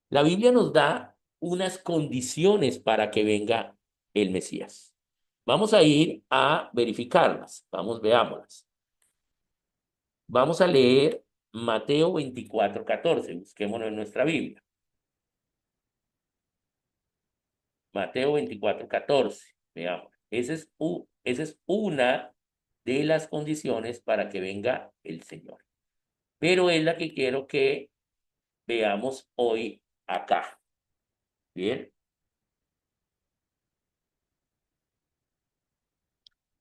La Biblia nos da unas condiciones para que venga el Mesías. Vamos a ir a verificarlas. Vamos, veámoslas. Vamos a leer Mateo 24:14. Busquémoslo en nuestra Biblia. Mateo 24:14. Veamos. Esa es una de las condiciones para que venga el Señor. Pero es la que quiero que veamos hoy acá. Bien.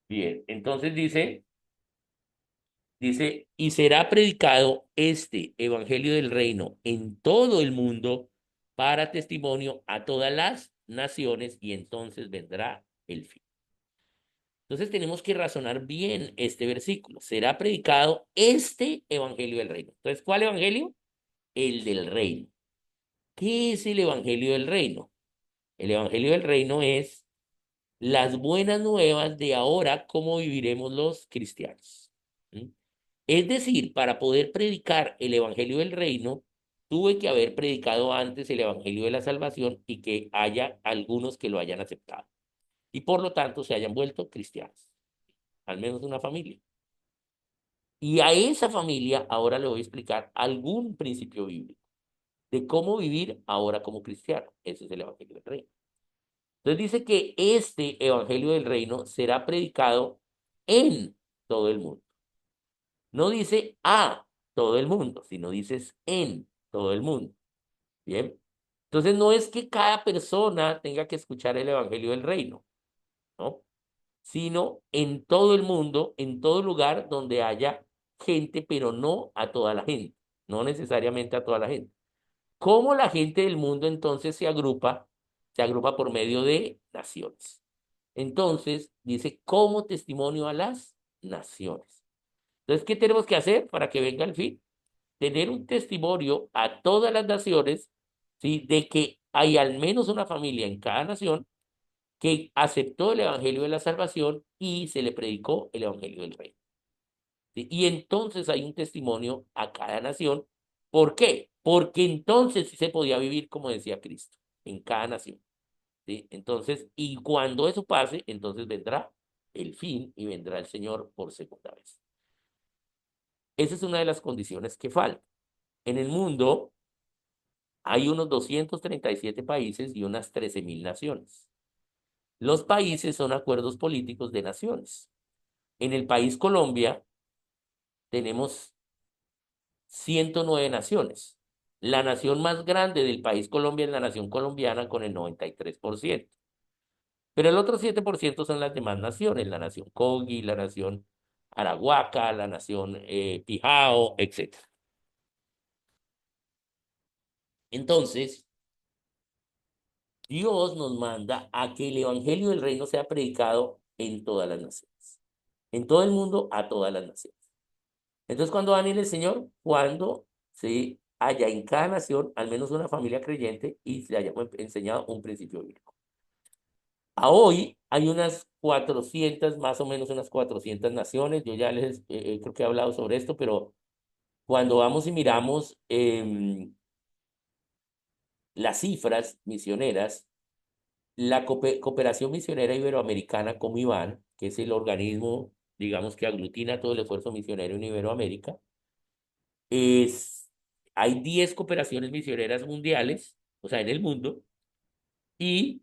Bien. Entonces dice, y será predicado este evangelio del reino en todo el mundo para testimonio a todas las naciones y entonces vendrá el fin. Entonces tenemos que razonar bien este versículo. Será predicado este evangelio del reino. Entonces, ¿cuál evangelio? El del reino. ¿Qué es el evangelio del reino? El evangelio del reino es las buenas nuevas de ahora, cómo viviremos los cristianos. ¿Mm? Es decir, para poder predicar el evangelio del reino, tuve que haber predicado antes el evangelio de la salvación y que haya algunos que lo hayan aceptado. Y por lo tanto se hayan vuelto cristianos, al menos una familia. Y a esa familia ahora le voy a explicar algún principio bíblico de cómo vivir ahora como cristiano. Ese es el evangelio del reino. Entonces dice que este evangelio del reino será predicado en todo el mundo. No dice a todo el mundo, sino dices en todo el mundo. Bien. Entonces no es que cada persona tenga que escuchar el evangelio del reino, ¿no? Sino en todo el mundo, en todo lugar donde haya gente, pero no a toda la gente, no necesariamente a toda la gente. ¿Cómo la gente del mundo entonces se agrupa? Se agrupa por medio de naciones. Entonces, dice, como testimonio a las naciones. Entonces, ¿qué tenemos que hacer para que venga el fin? Tener un testimonio a todas las naciones, ¿sí? De que hay al menos una familia en cada nación que aceptó el evangelio de la salvación y se le predicó el evangelio del reino. ¿Sí? Y entonces hay un testimonio a cada nación. ¿Por qué? Porque entonces sí se podía vivir como decía Cristo, en cada nación. ¿Sí? Entonces, y cuando eso pase, entonces vendrá el fin y vendrá el Señor por segunda vez. Esa es una de las condiciones que falta. En el mundo hay unos 237 países y unas 13.000 naciones. Los países son acuerdos políticos de naciones. En el país Colombia tenemos 109 naciones. La nación más grande del país Colombia es la nación colombiana con el 93%. Pero el otro 7% son las demás naciones, la nación Kogi, la nación Arahuaca, la nación Pijao, etc. Entonces, Dios nos manda a que el evangelio del reino sea predicado en todas las naciones, en todo el mundo, a todas las naciones. Entonces, ¿cuándo va a venir el Señor? Cuando se haya en cada nación al menos una familia creyente y se haya enseñado un principio bíblico. A hoy hay unas 400, más o menos unas 400 naciones. Yo ya les creo que he hablado sobre esto, pero cuando vamos y miramos las cifras misioneras, la cooperación misionera iberoamericana como IBAN, que es el organismo, digamos, que aglutina todo el esfuerzo misionero en Iberoamérica, es, hay 10 cooperaciones misioneras mundiales, o sea, en el mundo, y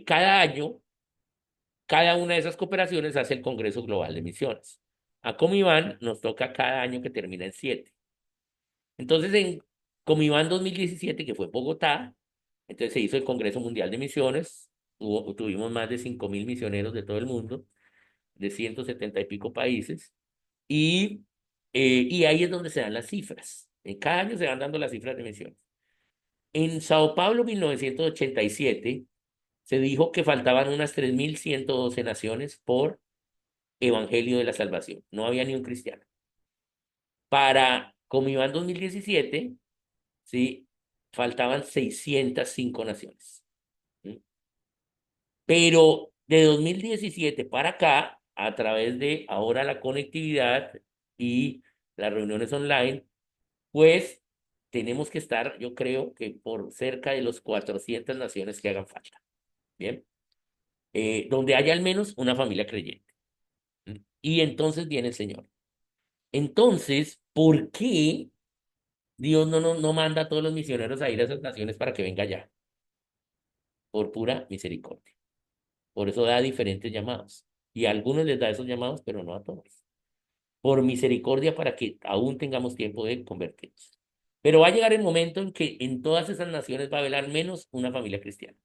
cada año, cada una de esas cooperaciones hace el Congreso Global de Misiones. A Comiván nos toca cada año que termina en 7. Entonces, en Comiván 2017, que fue en Bogotá, entonces se hizo el Congreso Mundial de Misiones, tuvimos más de 5.000 misioneros de todo el mundo, de 170 y pico países, y Y ahí es donde se dan las cifras. En cada año se van dando las cifras de misiones. En Sao Paulo, 1987, se dijo que faltaban unas 3.112 naciones por Evangelio de la Salvación. No había ni un cristiano. Como iba en 2017, ¿sí? Faltaban 605 naciones. ¿Sí? Pero de 2017 para acá, a través de ahora la conectividad y las reuniones online, pues tenemos que estar, yo creo que por cerca de los 400 naciones que hagan falta. Bien. Donde haya al menos una familia creyente. ¿Mm? Y entonces viene el Señor. Entonces, ¿por qué Dios no manda a todos los misioneros a ir a esas naciones para que venga allá? Por pura misericordia. Por eso da diferentes llamados. Y a algunos les da esos llamados, pero no a todos. Por misericordia para que aún tengamos tiempo de convertirnos. Pero va a llegar el momento en que en todas esas naciones va a haber al menos una familia cristiana.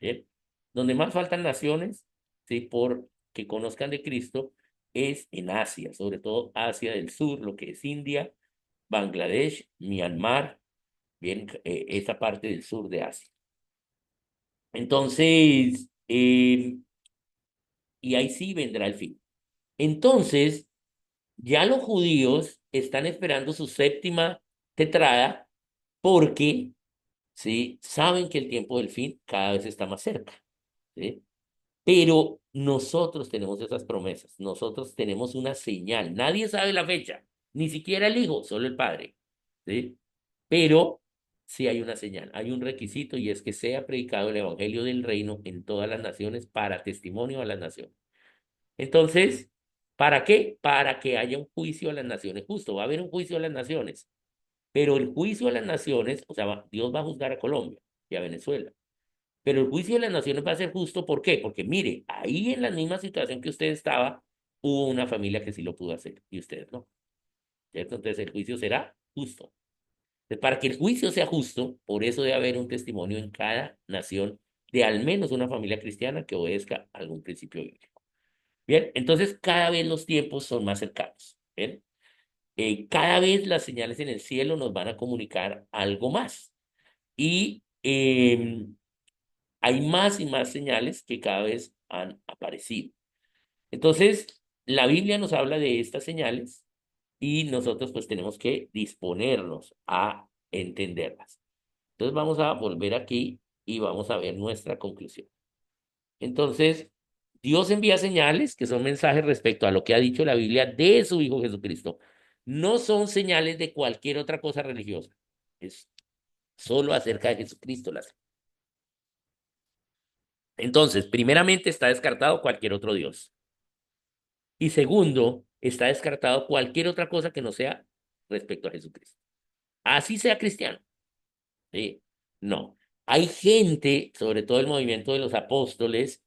¿Bien? Donde más faltan naciones, ¿sí? Por que conozcan de Cristo, es en Asia, sobre todo Asia del Sur, lo que es India, Bangladesh, Myanmar, bien, esa parte del sur de Asia. Entonces, y ahí sí vendrá el fin. Entonces, ya los judíos están esperando su séptima tetrada porque, ¿sí? Saben que el tiempo del fin cada vez está más cerca, ¿sí? Pero nosotros tenemos esas promesas, nosotros tenemos una señal. Nadie sabe la fecha, ni siquiera el hijo, solo el padre, ¿sí? Pero sí hay una señal, hay un requisito y es que sea predicado el evangelio del reino en todas las naciones para testimonio a las naciones. Entonces, ¿para qué? Para que haya un juicio a las naciones. Justo, va a haber un juicio a las naciones, pero el juicio a las naciones, o sea, Dios va a juzgar a Colombia y a Venezuela. Pero el juicio de las naciones va a ser justo, ¿por qué? Porque mire, ahí en la misma situación que usted estaba, hubo una familia que sí lo pudo hacer y ustedes no, ¿cierto? Entonces el juicio será justo. Entonces, para que el juicio sea justo, por eso debe haber un testimonio en cada nación de al menos una familia cristiana que obedezca algún principio bíblico. Bien, entonces cada vez los tiempos son más cercanos. Bien, cada vez las señales en el cielo nos van a comunicar algo más. Y hay más y más señales que cada vez han aparecido. Entonces, la Biblia nos habla de estas señales y nosotros pues tenemos que disponernos a entenderlas. Entonces vamos a volver aquí y vamos a ver nuestra conclusión. Entonces, Dios envía señales que son mensajes respecto a lo que ha dicho la Biblia de su Hijo Jesucristo. No son señales de cualquier otra cosa religiosa. Es solo acerca de Jesucristo las. Entonces, primeramente está descartado cualquier otro Dios. Y segundo, está descartado cualquier otra cosa que no sea respecto a Jesucristo. Así sea cristiano. ¿Sí? No. Hay gente, sobre todo el movimiento de los apóstoles,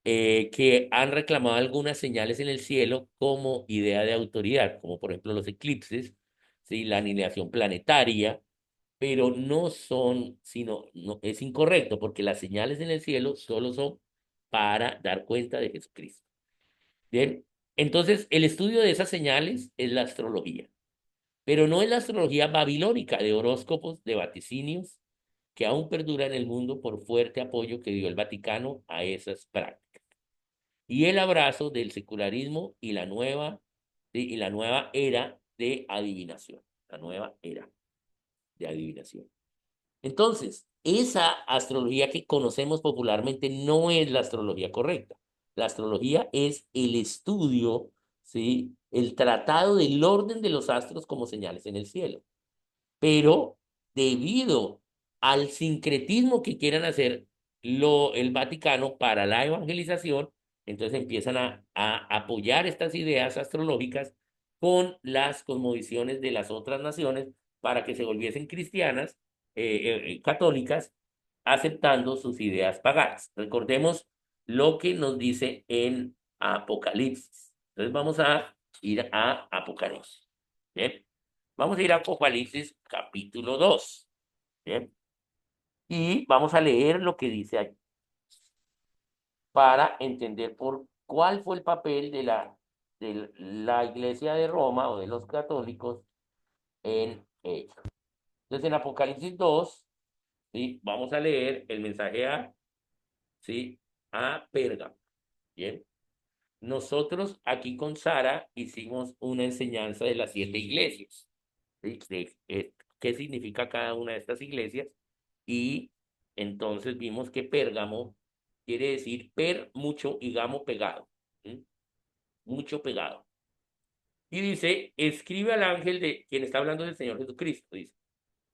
que han reclamado algunas señales en el cielo como idea de autoridad, como por ejemplo los eclipses, ¿sí? La alineación planetaria, pero no son, sino, no, es incorrecto, porque las señales en el cielo solo son para dar cuenta de Jesucristo. Bien, entonces el estudio de esas señales es la astrología, pero no es la astrología babilónica de horóscopos, de vaticinios, que aún perdura en el mundo por fuerte apoyo que dio el Vaticano a esas prácticas. Y el abrazo del secularismo y la nueva era de adivinación, la nueva era de adivinación. Entonces, esa astrología que conocemos popularmente no es la astrología correcta. La astrología es el estudio, ¿sí? El tratado del orden de los astros como señales en el cielo. Pero debido al sincretismo que quieran hacer el Vaticano para la evangelización, entonces empiezan a apoyar estas ideas astrológicas con las cosmovisiones de las otras naciones para que se volviesen cristianas, católicas, aceptando sus ideas paganas. Recordemos lo que nos dice en Apocalipsis. Entonces vamos a ir a Apocalipsis. ¿Bien? Vamos a ir a Apocalipsis capítulo 2. ¿Bien? Y vamos a leer lo que dice ahí para entender cuál fue el papel de la iglesia de Roma o de los católicos en ella. Entonces, en Apocalipsis 2, ¿sí? Vamos a leer el mensaje ¿sí? A Pérgamo. Bien. Nosotros aquí con Sara hicimos una enseñanza de las 7 iglesias, ¿sí? Qué significa cada una de estas iglesias. Y entonces vimos que Pérgamo quiere decir mucho y gamo pegado. ¿Sí? Mucho pegado. Y dice, escribe al ángel de quien está hablando del Señor Jesucristo. Dice,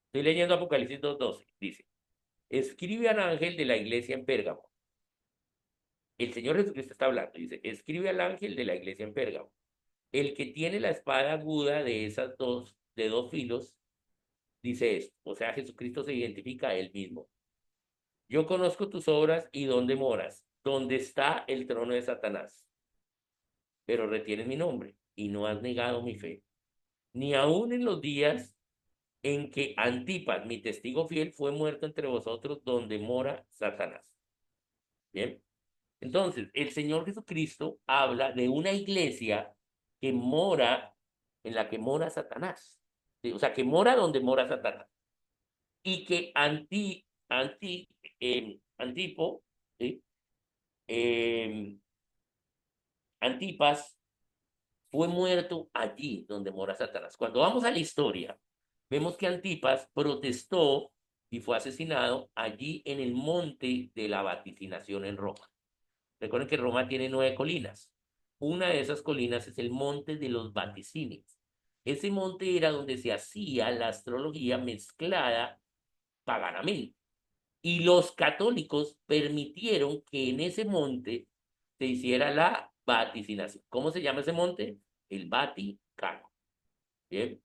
estoy leyendo Apocalipsis 2:12. Dice, escribe al ángel de la iglesia en Pérgamo. El Señor Jesucristo está hablando. Dice, escribe al ángel de la iglesia en Pérgamo. El que tiene la espada aguda de dos filos, dice esto. O sea, Jesucristo se identifica a él mismo. Yo conozco tus obras y dónde moras, dónde está el trono de Satanás. Pero retienes mi nombre y no has negado mi fe. Ni aun en los días en que Antipas, mi testigo fiel, fue muerto entre vosotros, donde mora Satanás. Bien. Entonces, el Señor Jesucristo habla de una iglesia que mora, en la que mora Satanás. ¿Sí? O sea, que mora donde mora Satanás. Y que Antipo, ¿sí? Eh, Antipas fue muerto allí donde mora Satanás. Cuando vamos a la historia, vemos que Antipas protestó y fue asesinado allí en el monte de la vaticinación en Roma. Recuerden que Roma tiene 9 colinas. Una de esas colinas es el monte de los vaticinios. Ese monte era donde se hacía la astrología mezclada paganamente. Y los católicos permitieron que en ese monte se hiciera la vaticinación. ¿Cómo se llama ese monte? El Vaticano. Bien.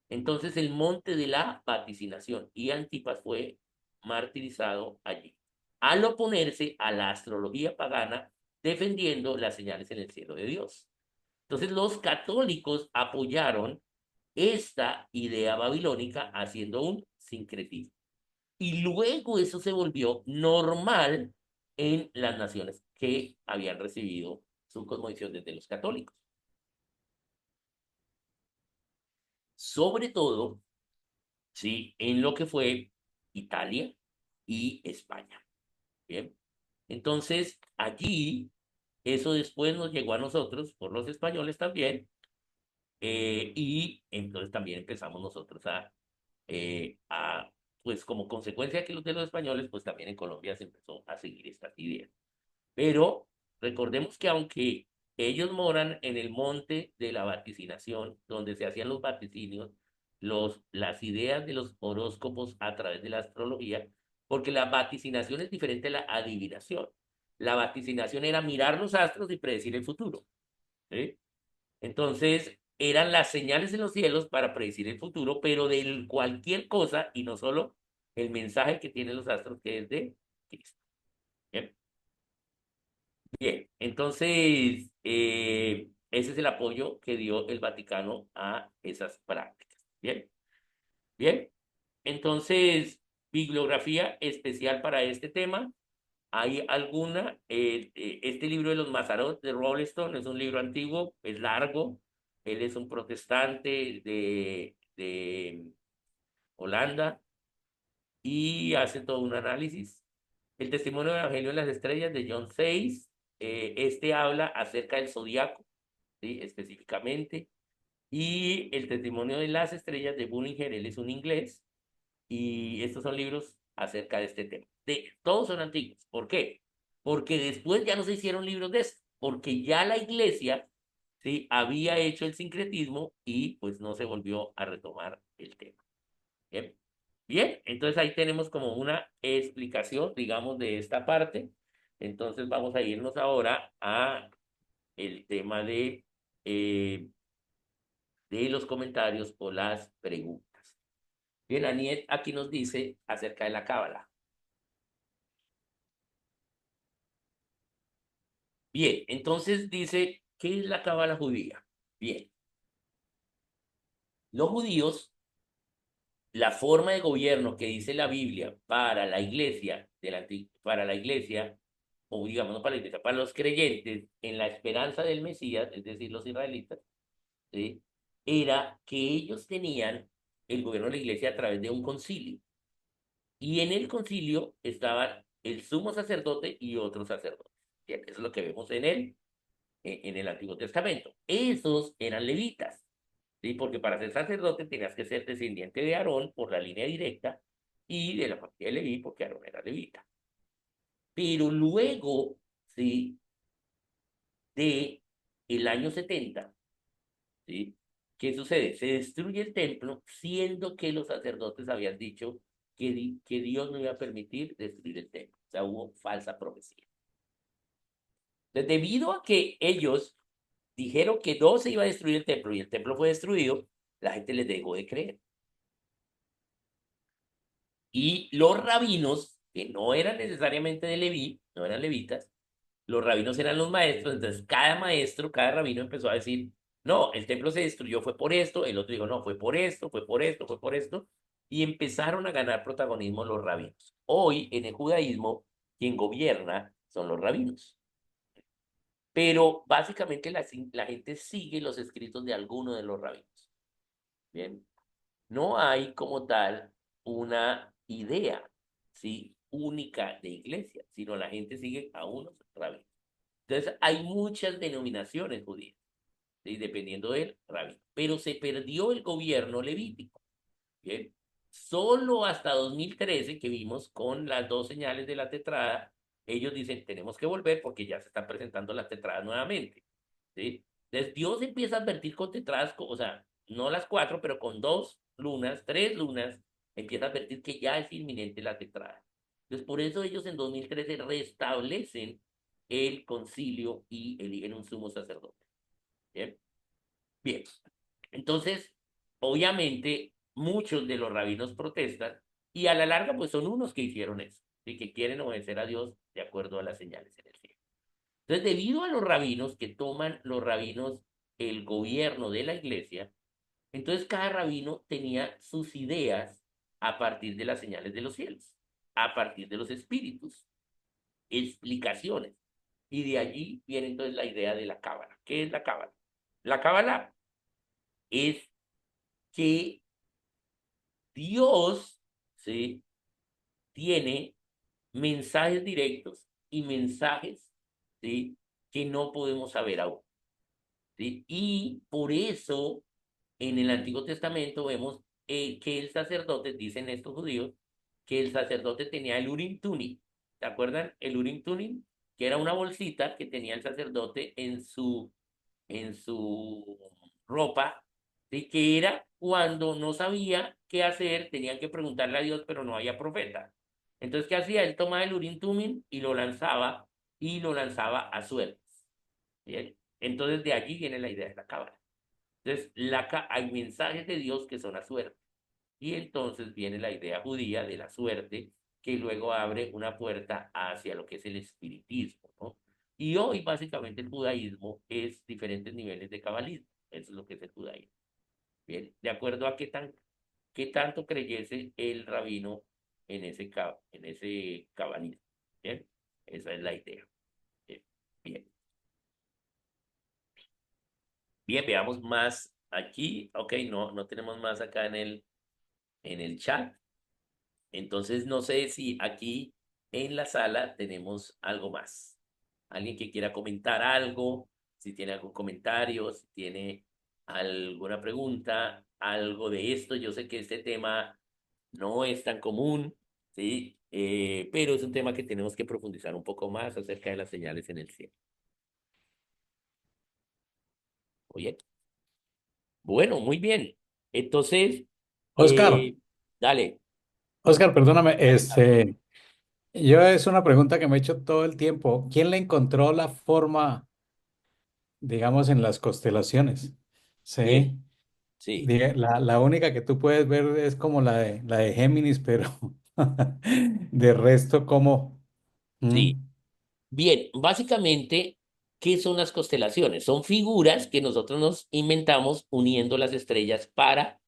Entonces, el monte de la vaticinación. Y Antipas fue martirizado allí, al oponerse a la astrología pagana, defendiendo las señales en el cielo de Dios. Entonces, los católicos apoyaron esta idea babilónica haciendo un sincretismo. Y luego eso se volvió normal en las naciones que habían recibido su cosmovisión desde los católicos. Sobre todo, ¿sí? En lo que fue Italia y España. Bien. Entonces, allí, eso después nos llegó a nosotros, por los españoles también, y entonces también empezamos nosotros pues como consecuencia de los españoles, pues también en Colombia se empezó a seguir estas ideas. Pero recordemos que aunque ellos moran en el monte de la vaticinación, donde se hacían los vaticinios, las ideas de los horóscopos a través de la astrología, porque la vaticinación es diferente a la adivinación. La vaticinación era mirar los astros y predecir el futuro. ¿Sí? Entonces, eran las señales en los cielos para predecir el futuro, pero de cualquier cosa y no solo el mensaje que tienen los astros, que es de Cristo. ¿Bien? Bien, entonces, ese es el apoyo que dio el Vaticano a esas prácticas. Bien, bien. Entonces, bibliografía especial para este tema. ¿Hay alguna? Este libro de los Mazarot de Rolston es un libro antiguo, es largo. Él es un protestante de Holanda y hace todo un análisis. El testimonio del Evangelio en las Estrellas de John 6, este habla acerca del zodiaco, ¿sí? Específicamente. Y el testimonio de las estrellas de Bullinger, él es un inglés, y estos son libros acerca de este tema. Todos son antiguos. ¿Por qué? Porque después ya no se hicieron libros de esto, porque ya la iglesia, ¿sí? Había hecho el sincretismo y pues no se volvió a retomar el tema. Bien, bien, entonces ahí tenemos como una explicación, digamos, de esta parte. Entonces vamos a irnos ahora a el tema de los comentarios o las preguntas. Bien, Aniet aquí nos dice acerca de la cábala. Bien, entonces dice, ¿qué es la cábala judía? Bien, los judíos, la forma de gobierno que dice la Biblia para la iglesia, para la iglesia o digamos no para la iglesia, para los creyentes en la esperanza del Mesías, es decir, los israelitas, ¿sí? Era que ellos tenían el gobierno de la iglesia a través de un concilio. Y en el concilio estaban el sumo sacerdote y otros sacerdotes. Bien, eso es lo que vemos en el Antiguo Testamento. Esos eran levitas, ¿sí? Porque para ser sacerdote tenías que ser descendiente de Aarón por la línea directa y de la familia de Leví porque Aarón era levita. Pero luego, ¿sí? De el año 70, ¿sí? ¿Qué sucede? Se destruye el templo, siendo que los sacerdotes habían dicho que Dios no iba a permitir destruir el templo. O sea, hubo falsa profecía. Entonces, debido a que ellos dijeron que no se iba a destruir el templo y el templo fue destruido, la gente les dejó de creer. Y los rabinos, que no eran necesariamente de Leví, no eran levitas, los rabinos eran los maestros, entonces cada maestro, cada rabino empezó a decir, no, el templo se destruyó, fue por esto, el otro dijo, no, fue por esto, fue por esto, fue por esto, y empezaron a ganar protagonismo los rabinos. Hoy en el judaísmo, quien gobierna son los rabinos, pero básicamente la gente sigue los escritos de alguno de los rabinos. Bien, no hay como tal una idea, ¿sí? Única de iglesia, sino la gente sigue a unos rabinos. Entonces, hay muchas denominaciones judías, ¿sí? Dependiendo del rabino. Pero se perdió el gobierno levítico, ¿bien? Solo hasta 2013, que vimos con las dos señales de la tetrada, ellos dicen, tenemos que volver porque ya se están presentando las tetradas nuevamente, ¿sí? Entonces, Dios empieza a advertir con tetradas, o sea, no las cuatro, pero con dos lunas, tres lunas, empieza a advertir que ya es inminente la tetrada. Entonces, por eso ellos en 2013 restablecen el concilio y eligen un sumo sacerdote. Bien, bien. Entonces, obviamente, muchos de los rabinos protestan y a la larga, pues son unos que hicieron eso, y que quieren obedecer a Dios de acuerdo a las señales en el cielo. Entonces, debido a los rabinos que toman los rabinos el gobierno de la iglesia, entonces cada rabino tenía sus ideas a partir de las señales de los cielos, a partir de los espíritus, explicaciones. Y de allí viene entonces la idea de la cábala. ¿Qué es la cábala? La cábala es que Dios, ¿sí? Tiene mensajes directos y mensajes, ¿sí? Que no podemos saber aún, ¿sí? Y por eso en el Antiguo Testamento vemos que el sacerdote, dicen estos judíos, que el sacerdote tenía el Urim Tunim. ¿Se acuerdan? El Urim Tunim, que era una bolsita que tenía el sacerdote en su ropa, de que era cuando no sabía qué hacer, tenían que preguntarle a Dios, pero no había profeta. Entonces, ¿qué hacía? Él tomaba el Urim Tumim y lo lanzaba a suertes. ¿Bien? Entonces, de allí viene la idea de la cábala. Entonces, hay mensajes de Dios que son a suerte. Y entonces viene la idea judía de la suerte, que luego abre una puerta hacia lo que es el espiritismo, ¿no? Y hoy básicamente el judaísmo es diferentes niveles de cabalismo. Eso es lo que es el judaísmo. Bien, de acuerdo a qué tanto creyese el rabino en ese cabalismo. Bien, esa es la idea. Bien, bien. Bien, veamos más aquí. Ok, no tenemos más acá en el chat. Entonces, no sé si aquí en la sala tenemos algo más. Alguien que quiera comentar algo, si tiene algún comentario, si tiene alguna pregunta, algo de esto. Yo sé que este tema no es tan común, ¿sí? Pero es un tema que tenemos que profundizar un poco más acerca de las señales en el cielo. Oye, bueno, muy bien. Entonces, Oscar, dale. Oscar, perdóname, yo es una pregunta que me he hecho todo el tiempo. ¿Quién le encontró la forma, digamos, en las constelaciones? Bien, Sí, sí, la única que tú puedes ver es como la de Géminis, pero de resto, ¿cómo? sí. ¿Mm? Bien, básicamente, ¿qué son las constelaciones? Son figuras que nosotros nos inventamos uniendo las estrellas para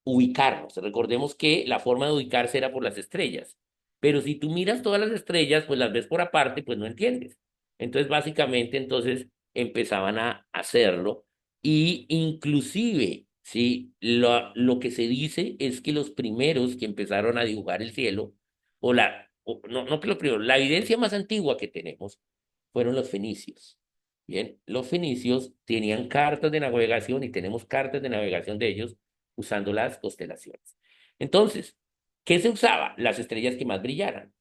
ubicarnos. Recordemos que la forma de ubicarse era por las estrellas. Pero si tú miras todas las estrellas, pues las ves por aparte, pues no entiendes. Entonces, básicamente, entonces empezaban a hacerlo y inclusive, sí, lo que se dice es que los primeros que empezaron a dibujar el cielo, no que los primeros, la evidencia más antigua que tenemos fueron los fenicios. Bien, los fenicios tenían cartas de navegación y tenemos cartas de navegación de ellos usando las constelaciones. Entonces, ¿qué se usaba? Las estrellas que más brillaran,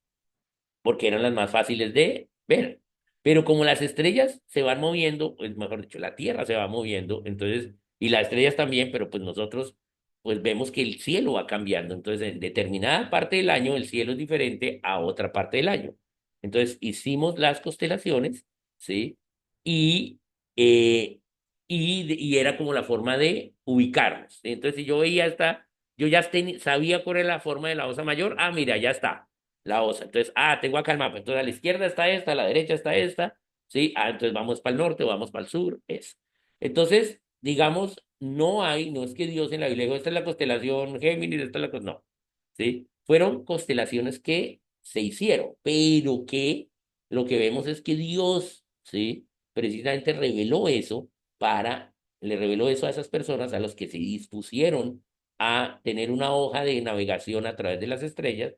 porque eran las más fáciles de ver. Pero como las estrellas se van moviendo, pues mejor dicho, la Tierra se va moviendo, entonces, y las estrellas también, pero pues nosotros, pues vemos que el cielo va cambiando. Entonces, en determinada parte del año, el cielo es diferente a otra parte del año. Entonces, hicimos las constelaciones, ¿sí? Y, eh, y era como la forma de ubicarnos. Entonces, si yo veía esta, yo ya sabía cuál era la forma de la osa mayor, ah, mira, ya está la osa. Entonces, tengo acá el mapa. Entonces, a la izquierda está esta, a la derecha está esta, ¿sí? Entonces vamos para el norte, vamos para el sur, es. Entonces, digamos, no es que Dios en la Biblia dijo, esta es la constelación Géminis, esta es la no, ¿sí? Fueron constelaciones que se hicieron, pero que lo que vemos es que Dios, ¿sí? Precisamente le reveló eso a esas personas a los que se dispusieron a tener una hoja de navegación a través de las estrellas,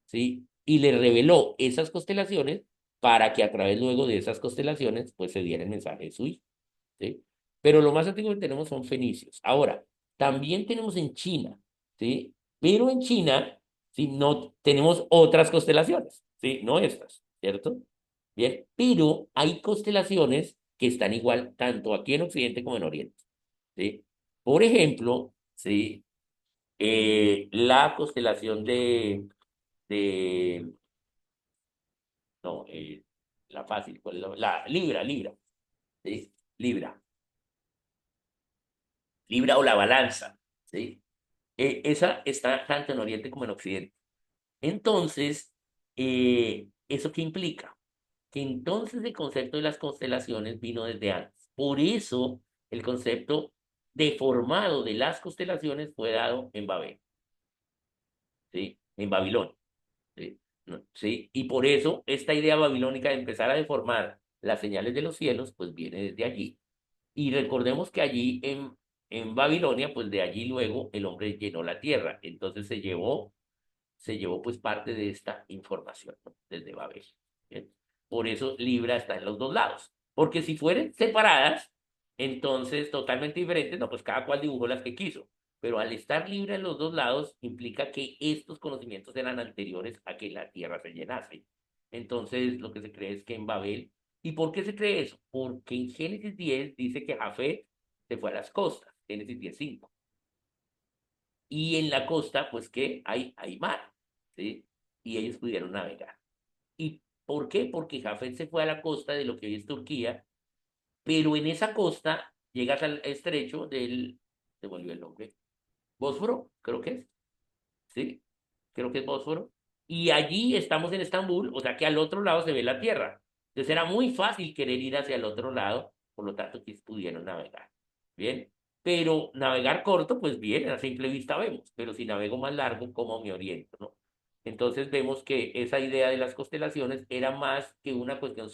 ¿sí? Y le reveló esas constelaciones para que a través luego de esas constelaciones, pues se diera el mensaje de su hijo, ¿sí? Pero lo más antiguo que tenemos son fenicios. Ahora, también tenemos en China, ¿sí? Pero en China, ¿sí? No tenemos otras constelaciones, ¿sí? No estas, ¿cierto? Bien, pero hay constelaciones que están igual tanto aquí en Occidente como en Oriente, ¿sí? Por ejemplo, ¿sí? La constelación de no, la fácil, ¿cuál es la Libra, ¿sí? Libra, Libra o la balanza, ¿sí? Esa está tanto en Oriente como en Occidente. Entonces, ¿eso qué implica? Que entonces el concepto de las constelaciones vino desde antes. Por eso el concepto deformado de las constelaciones fue dado en Babel, ¿sí? En Babilonia. ¿Sí? ¿Sí? Y por eso esta idea babilónica de empezar a deformar las señales de los cielos, pues viene desde allí. Y recordemos que allí en Babilonia, pues de allí luego el hombre llenó la tierra. Entonces se llevó pues parte de esta información, ¿no? Desde Babel. ¿Bien? Por eso Libra está en los dos lados. Porque si fueran separadas, entonces totalmente diferentes, no, pues cada cual dibujó las que quiso. Pero al estar Libra en los dos lados, implica que estos conocimientos eran anteriores a que la tierra se llenase. Entonces, lo que se cree es que en Babel. ¿Y por qué se cree eso? Porque en Génesis 10 dice que Jafet se fue a las costas, Génesis 10:5. Y en la costa, pues que hay mar, ¿sí? Y ellos pudieron navegar. ¿Y por qué? Porque Jafet se fue a la costa de lo que hoy es Turquía, pero en esa costa llegas al estrecho se volvió el nombre, Bósforo, creo que es, ¿sí? Creo que es Bósforo. Y allí estamos en Estambul, o sea que al otro lado se ve la tierra. Entonces era muy fácil querer ir hacia el otro lado, por lo tanto que pudieron navegar. Bien, pero navegar corto, pues bien, a simple vista vemos, pero si navego más largo, ¿cómo me oriento, no? Entonces vemos que esa idea de las constelaciones era más que una cuestión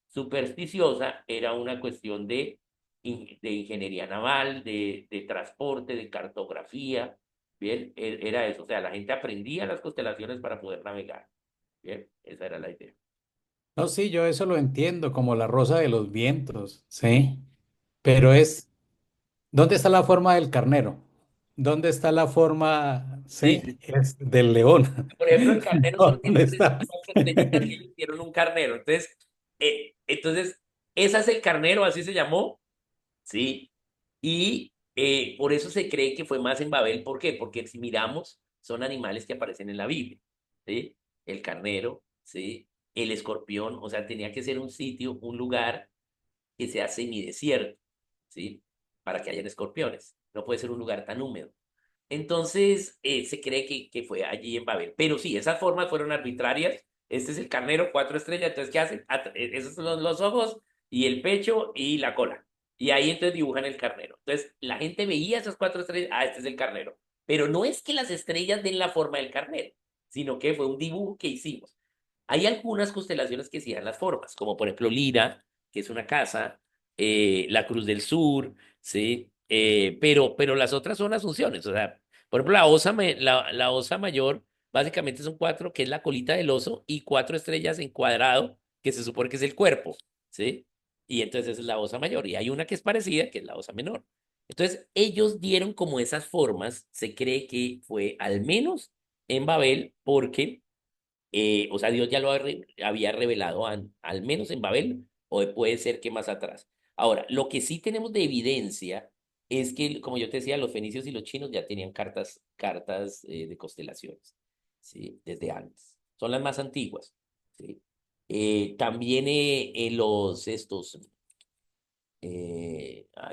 supersticiosa, era una cuestión de ingeniería naval, de transporte, de cartografía, ¿bien? Era eso, o sea, la gente aprendía las constelaciones para poder navegar, ¿bien? Esa era la idea. No, sí, yo eso lo entiendo como la rosa de los vientos, ¿sí? Pero ¿dónde está la forma del carnero? ¿Dónde está la forma, Sí, sí, sí. del león? Por ejemplo, el carnero solo ¿Dónde tiene está? cuatro estrellitas y ellos hicieron un carnero. Entonces, esa es el carnero, así se llamó, ¿sí? Y por eso se cree que fue más en Babel. ¿Por qué? Porque si miramos, son animales que aparecen en la Biblia, ¿sí? El carnero, ¿sí? El escorpión, o sea, tenía que ser un sitio, un lugar que sea semidesierto, ¿sí? Para que hayan escorpiones. No puede ser un lugar tan húmedo. Entonces, se cree que fue allí en Babel. Pero sí, esas formas fueron arbitrarias. Este es el carnero, 4 estrellas. Entonces, ¿qué hacen? Esos son los ojos y el pecho y la cola. Y ahí entonces dibujan el carnero. Entonces, la gente veía esas 4 estrellas. Este es el carnero. Pero no es que las estrellas den la forma del carnero, sino que fue un dibujo que hicimos. Hay algunas constelaciones que sí dan las formas, como por ejemplo Lira, que es una casa, la Cruz del Sur, ¿sí? Pero las otras son asunciones, o sea, por ejemplo, la osa mayor básicamente son cuatro, que es la colita del oso, y cuatro estrellas en cuadrado, que se supone que es el cuerpo, ¿sí? Y entonces esa es la osa mayor, y hay una que es parecida, que es la osa menor. Entonces, ellos dieron como esas formas, se cree que fue al menos en Babel, porque o sea, Dios ya lo había revelado al menos en Babel, o puede ser que más atrás. Ahora, lo que sí tenemos de evidencia es que, como yo te decía, los fenicios y los chinos ya tenían cartas de constelaciones, ¿sí? Desde antes. Son las más antiguas, ¿sí? También ay,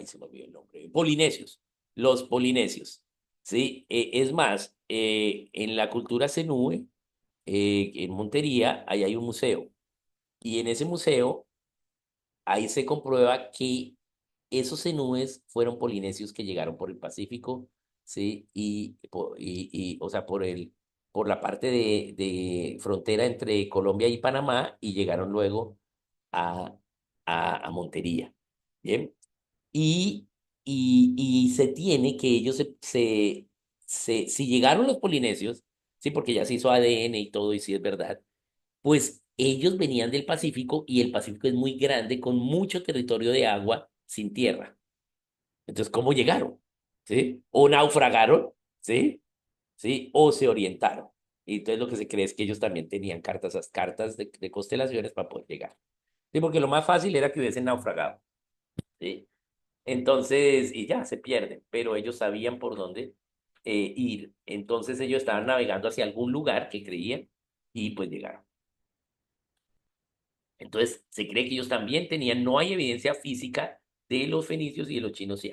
se me olvidó el nombre, polinesios, los polinesios, ¿sí? Es más, en la cultura zenúe, en Montería, ahí hay un museo. Y en ese museo, ahí se comprueba que esos cenúes fueron polinesios que llegaron por el Pacífico, ¿sí? O sea, por la parte de frontera entre Colombia y Panamá y llegaron luego a, a Montería. ¿Bien? Y, y se tiene que ellos si llegaron los polinesios, sí, porque ya se hizo ADN y todo, y sí es verdad, pues ellos venían del Pacífico y el Pacífico es muy grande con mucho territorio de agua sin tierra. Entonces, ¿cómo llegaron? ¿Sí? O naufragaron, ¿sí? ¿Sí? O se orientaron. Y entonces lo que se cree es que ellos también tenían esas cartas de constelaciones para poder llegar. Sí, porque lo más fácil era que hubiesen naufragado, ¿sí? Entonces, y ya se pierden, pero ellos sabían por dónde ir. Entonces ellos estaban navegando hacia algún lugar que creían y pues llegaron. Entonces, se cree que ellos también tenían, no hay evidencia física de los fenicios y de los chinos, sí,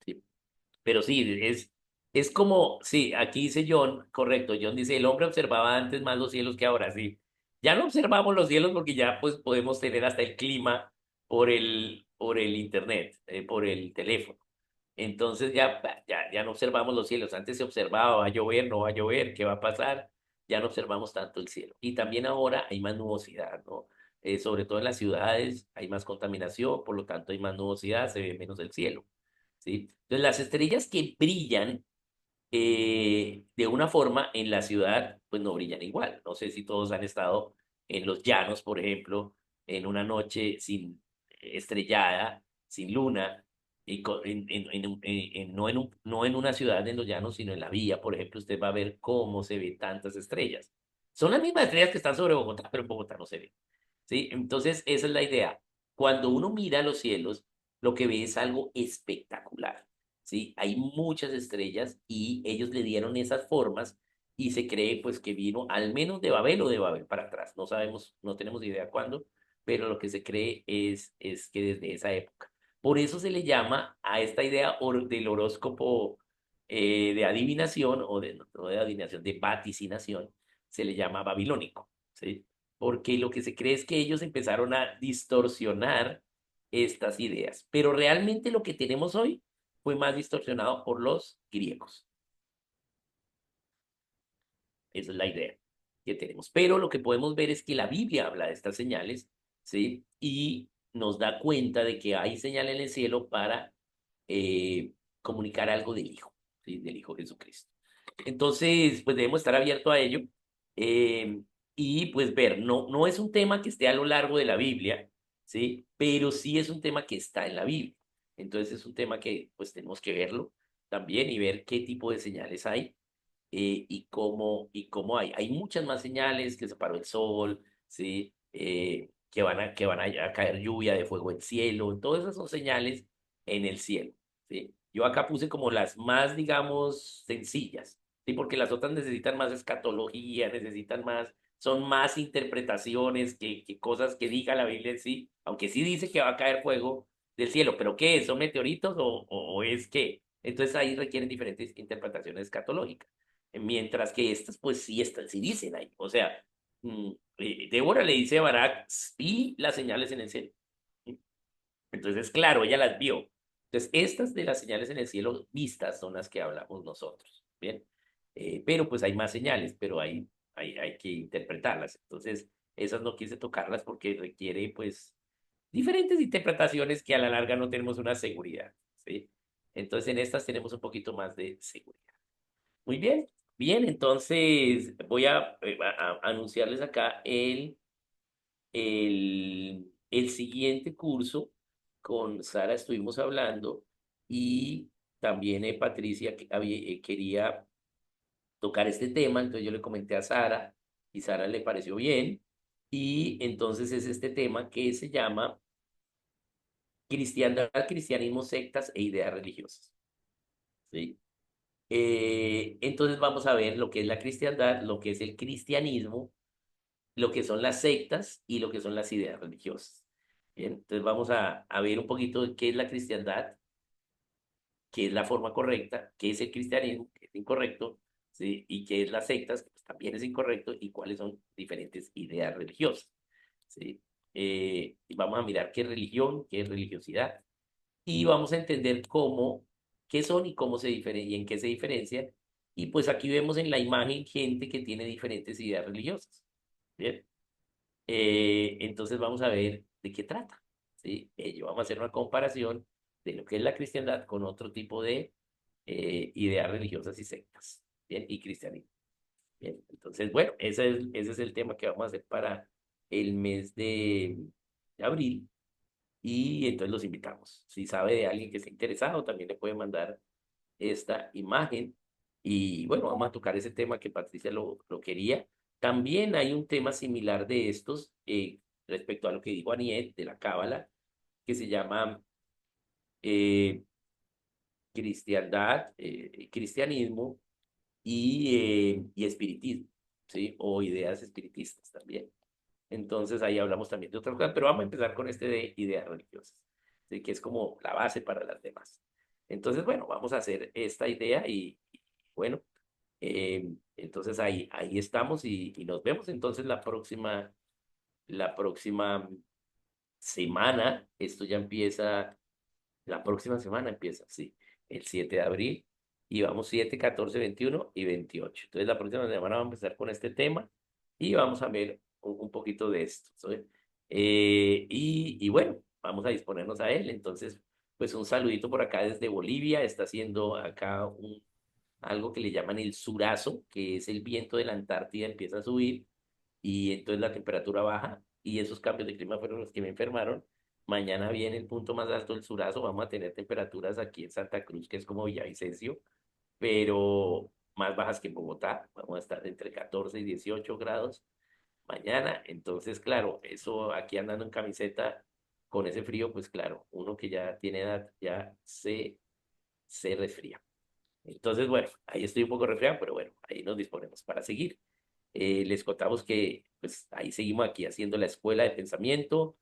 sí. Pero sí, es como, sí, aquí dice John, correcto, John dice, el hombre observaba antes más los cielos que ahora, sí. Ya no observamos los cielos porque ya pues podemos tener hasta el clima por el internet, por el teléfono. Entonces ya no observamos los cielos. Antes se observaba, va a llover, no va a llover, qué va a pasar. Ya no observamos tanto el cielo. Y también ahora hay más nubosidad, ¿no? Sobre todo en las ciudades hay más contaminación, por lo tanto hay más nubosidad, se ve menos el cielo, ¿sí? Entonces las estrellas que brillan de una forma en la ciudad, pues no brillan igual. No sé si todos han estado en los llanos, por ejemplo, en una noche sin estrellada, sin luna, y no en una ciudad en los llanos, sino en la vía, por ejemplo, usted va a ver cómo se ve tantas estrellas. Son las mismas estrellas que están sobre Bogotá, pero en Bogotá no se ven. ¿Sí? Entonces, esa es la idea. Cuando uno mira los cielos, lo que ve es algo espectacular. ¿Sí? Hay muchas estrellas y ellos le dieron esas formas y se cree pues que vino al menos de Babel o de Babel para atrás. No sabemos, no tenemos idea cuándo, pero lo que se cree es que desde esa época. Por eso se le llama a esta idea del horóscopo de adivinación no de adivinación, de vaticinación, se le llama babilónico, ¿sí? Porque lo que se cree es que ellos empezaron a distorsionar estas ideas. Pero realmente lo que tenemos hoy fue más distorsionado por los griegos. Esa es la idea que tenemos. Pero lo que podemos ver es que la Biblia habla de estas señales, ¿sí? Y nos da cuenta de que hay señales en el cielo para comunicar algo del Hijo, ¿sí? Del Hijo Jesucristo. Entonces, pues debemos estar abiertos a ello eh, y pues ver, no es un tema que esté a lo largo de la Biblia, ¿sí? Pero sí es un tema que está en la Biblia. Entonces es un tema que pues tenemos que verlo también y ver qué tipo de señales hay y cómo hay. Hay muchas más señales, que se paró el sol, ¿sí? Que van a caer lluvia de fuego del cielo. Todas esas son señales en el cielo, ¿sí? Yo acá puse como las más, digamos, sencillas, ¿sí? Porque las otras necesitan más escatología, son más interpretaciones que cosas que diga la Biblia en sí, aunque sí dice que va a caer fuego del cielo, pero ¿qué es? ¿Son meteoritos o es qué? Entonces ahí requieren diferentes interpretaciones escatológicas. Mientras que estas, pues sí dicen ahí. O sea, Débora le dice a Barak, vi las señales en el cielo. Entonces, claro, ella las vio. Entonces, estas de las señales en el cielo vistas son las que hablamos nosotros. Bien. Pero pues hay más señales, pero hay hay que interpretarlas. Entonces, esas no quise tocarlas porque requiere, pues, diferentes interpretaciones que a la larga no tenemos una seguridad, ¿sí? Entonces, en estas tenemos un poquito más de seguridad. Muy bien, bien, entonces voy a anunciarles acá el siguiente curso. Con Sara estuvimos hablando y también Patricia quería tocar este tema, entonces yo le comenté a Sara y Sara le pareció bien y entonces es este tema que se llama cristiandad, cristianismo, sectas e ideas religiosas, ¿sí? Entonces vamos a ver lo que es la cristiandad, lo que es el cristianismo, lo que son las sectas y lo que son las ideas religiosas. Bien, entonces vamos a ver un poquito de qué es la cristiandad, qué es la forma correcta, qué es el cristianismo, qué es incorrecto, ¿sí? Y qué es las sectas, que pues, también es incorrecto, y cuáles son diferentes ideas religiosas, ¿sí? Y vamos a mirar qué es religión, qué es religiosidad, y vamos a entender cómo, qué son y cómo se diferencian, y en qué se diferencian. Y pues aquí vemos en la imagen gente que tiene diferentes ideas religiosas. Bien. Entonces vamos a ver de qué trata, ¿sí? Vamos a hacer una comparación de lo que es la cristiandad con otro tipo de ideas religiosas y sectas, ¿bien? Y cristianismo. Bien, entonces, bueno, ese es el tema que vamos a hacer para el mes de abril y entonces los invitamos. Si sabe de alguien que esté interesado, también le puede mandar esta imagen. Y bueno, vamos a tocar ese tema que Patricia lo quería. También hay un tema similar de estos respecto a lo que dijo Aniet de la Cábala, que se llama eh, cristiandad, cristianismo y espiritismo, ¿sí? O ideas espiritistas también. Entonces ahí hablamos también de otras cosas, pero vamos a empezar con este de ideas religiosas, ¿sí? Que es como la base para las demás. Entonces, bueno, vamos a hacer esta idea y bueno, entonces ahí estamos y nos vemos entonces la próxima semana. Esto ya empieza, la próxima semana empieza, sí, el 7 de abril y vamos 7, 14, 21 y 28. Entonces la próxima semana vamos a empezar con este tema y vamos a ver un poquito de esto, ¿sí? Y bueno, vamos a disponernos a él. Entonces, pues un saludito por acá desde Bolivia. Está haciendo acá algo que le llaman el surazo, que es el viento de la Antártida empieza a subir y entonces la temperatura baja y esos cambios de clima fueron los que me enfermaron. Mañana viene el punto más alto del surazo, vamos a tener temperaturas aquí en Santa Cruz, que es como Villavicencio, pero más bajas que en Bogotá, vamos a estar entre 14 y 18 grados mañana. Entonces, claro, eso aquí andando en camiseta con ese frío, pues claro, uno que ya tiene edad ya se resfría. Entonces, bueno, ahí estoy un poco resfriado, pero bueno, ahí nos disponemos para seguir. Les contamos que pues ahí seguimos aquí haciendo la escuela de pensamiento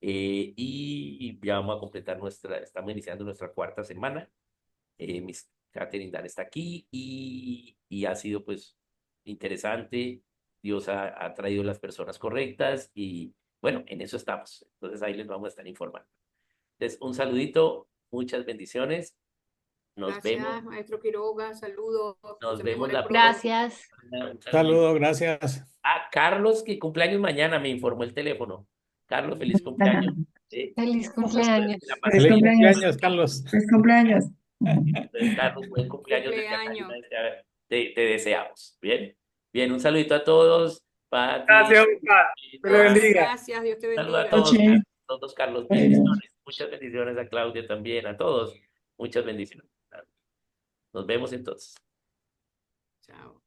y ya vamos a completar estamos iniciando nuestra cuarta semana. Miss Catherine Dan está aquí y ha sido pues interesante. Dios ha traído las personas correctas y bueno, en eso estamos. Entonces ahí les vamos a estar informando. Entonces, un saludito, muchas bendiciones. Nos vemos, Gracias, maestro Quiroga. Saludos, que nos se vemos mejore la pronto. próxima. Gracias. Un saludito. Saludo, gracias. Carlos, que cumpleaños mañana, me informó el teléfono. Carlos, feliz cumpleaños. Sí. Feliz Espero que cumpleaños. la pases Feliz Feliz bien. cumpleaños. cumpleaños, Carlos. Feliz cumpleaños. Entonces, Carlos, buen cumpleaños desde acá. Cumpleaños. Te deseamos. Bien. Bien, un saludito a todos. Pati, Gracias, Oscar. Que le Joan, bendiga. Gracias, Dios te saludo a bendiga. todos. Noche. Todos, Carlos, Bueno. bendiciones. Muchas bendiciones a Claudia también, a todos. Muchas bendiciones. Nos vemos entonces. Chao.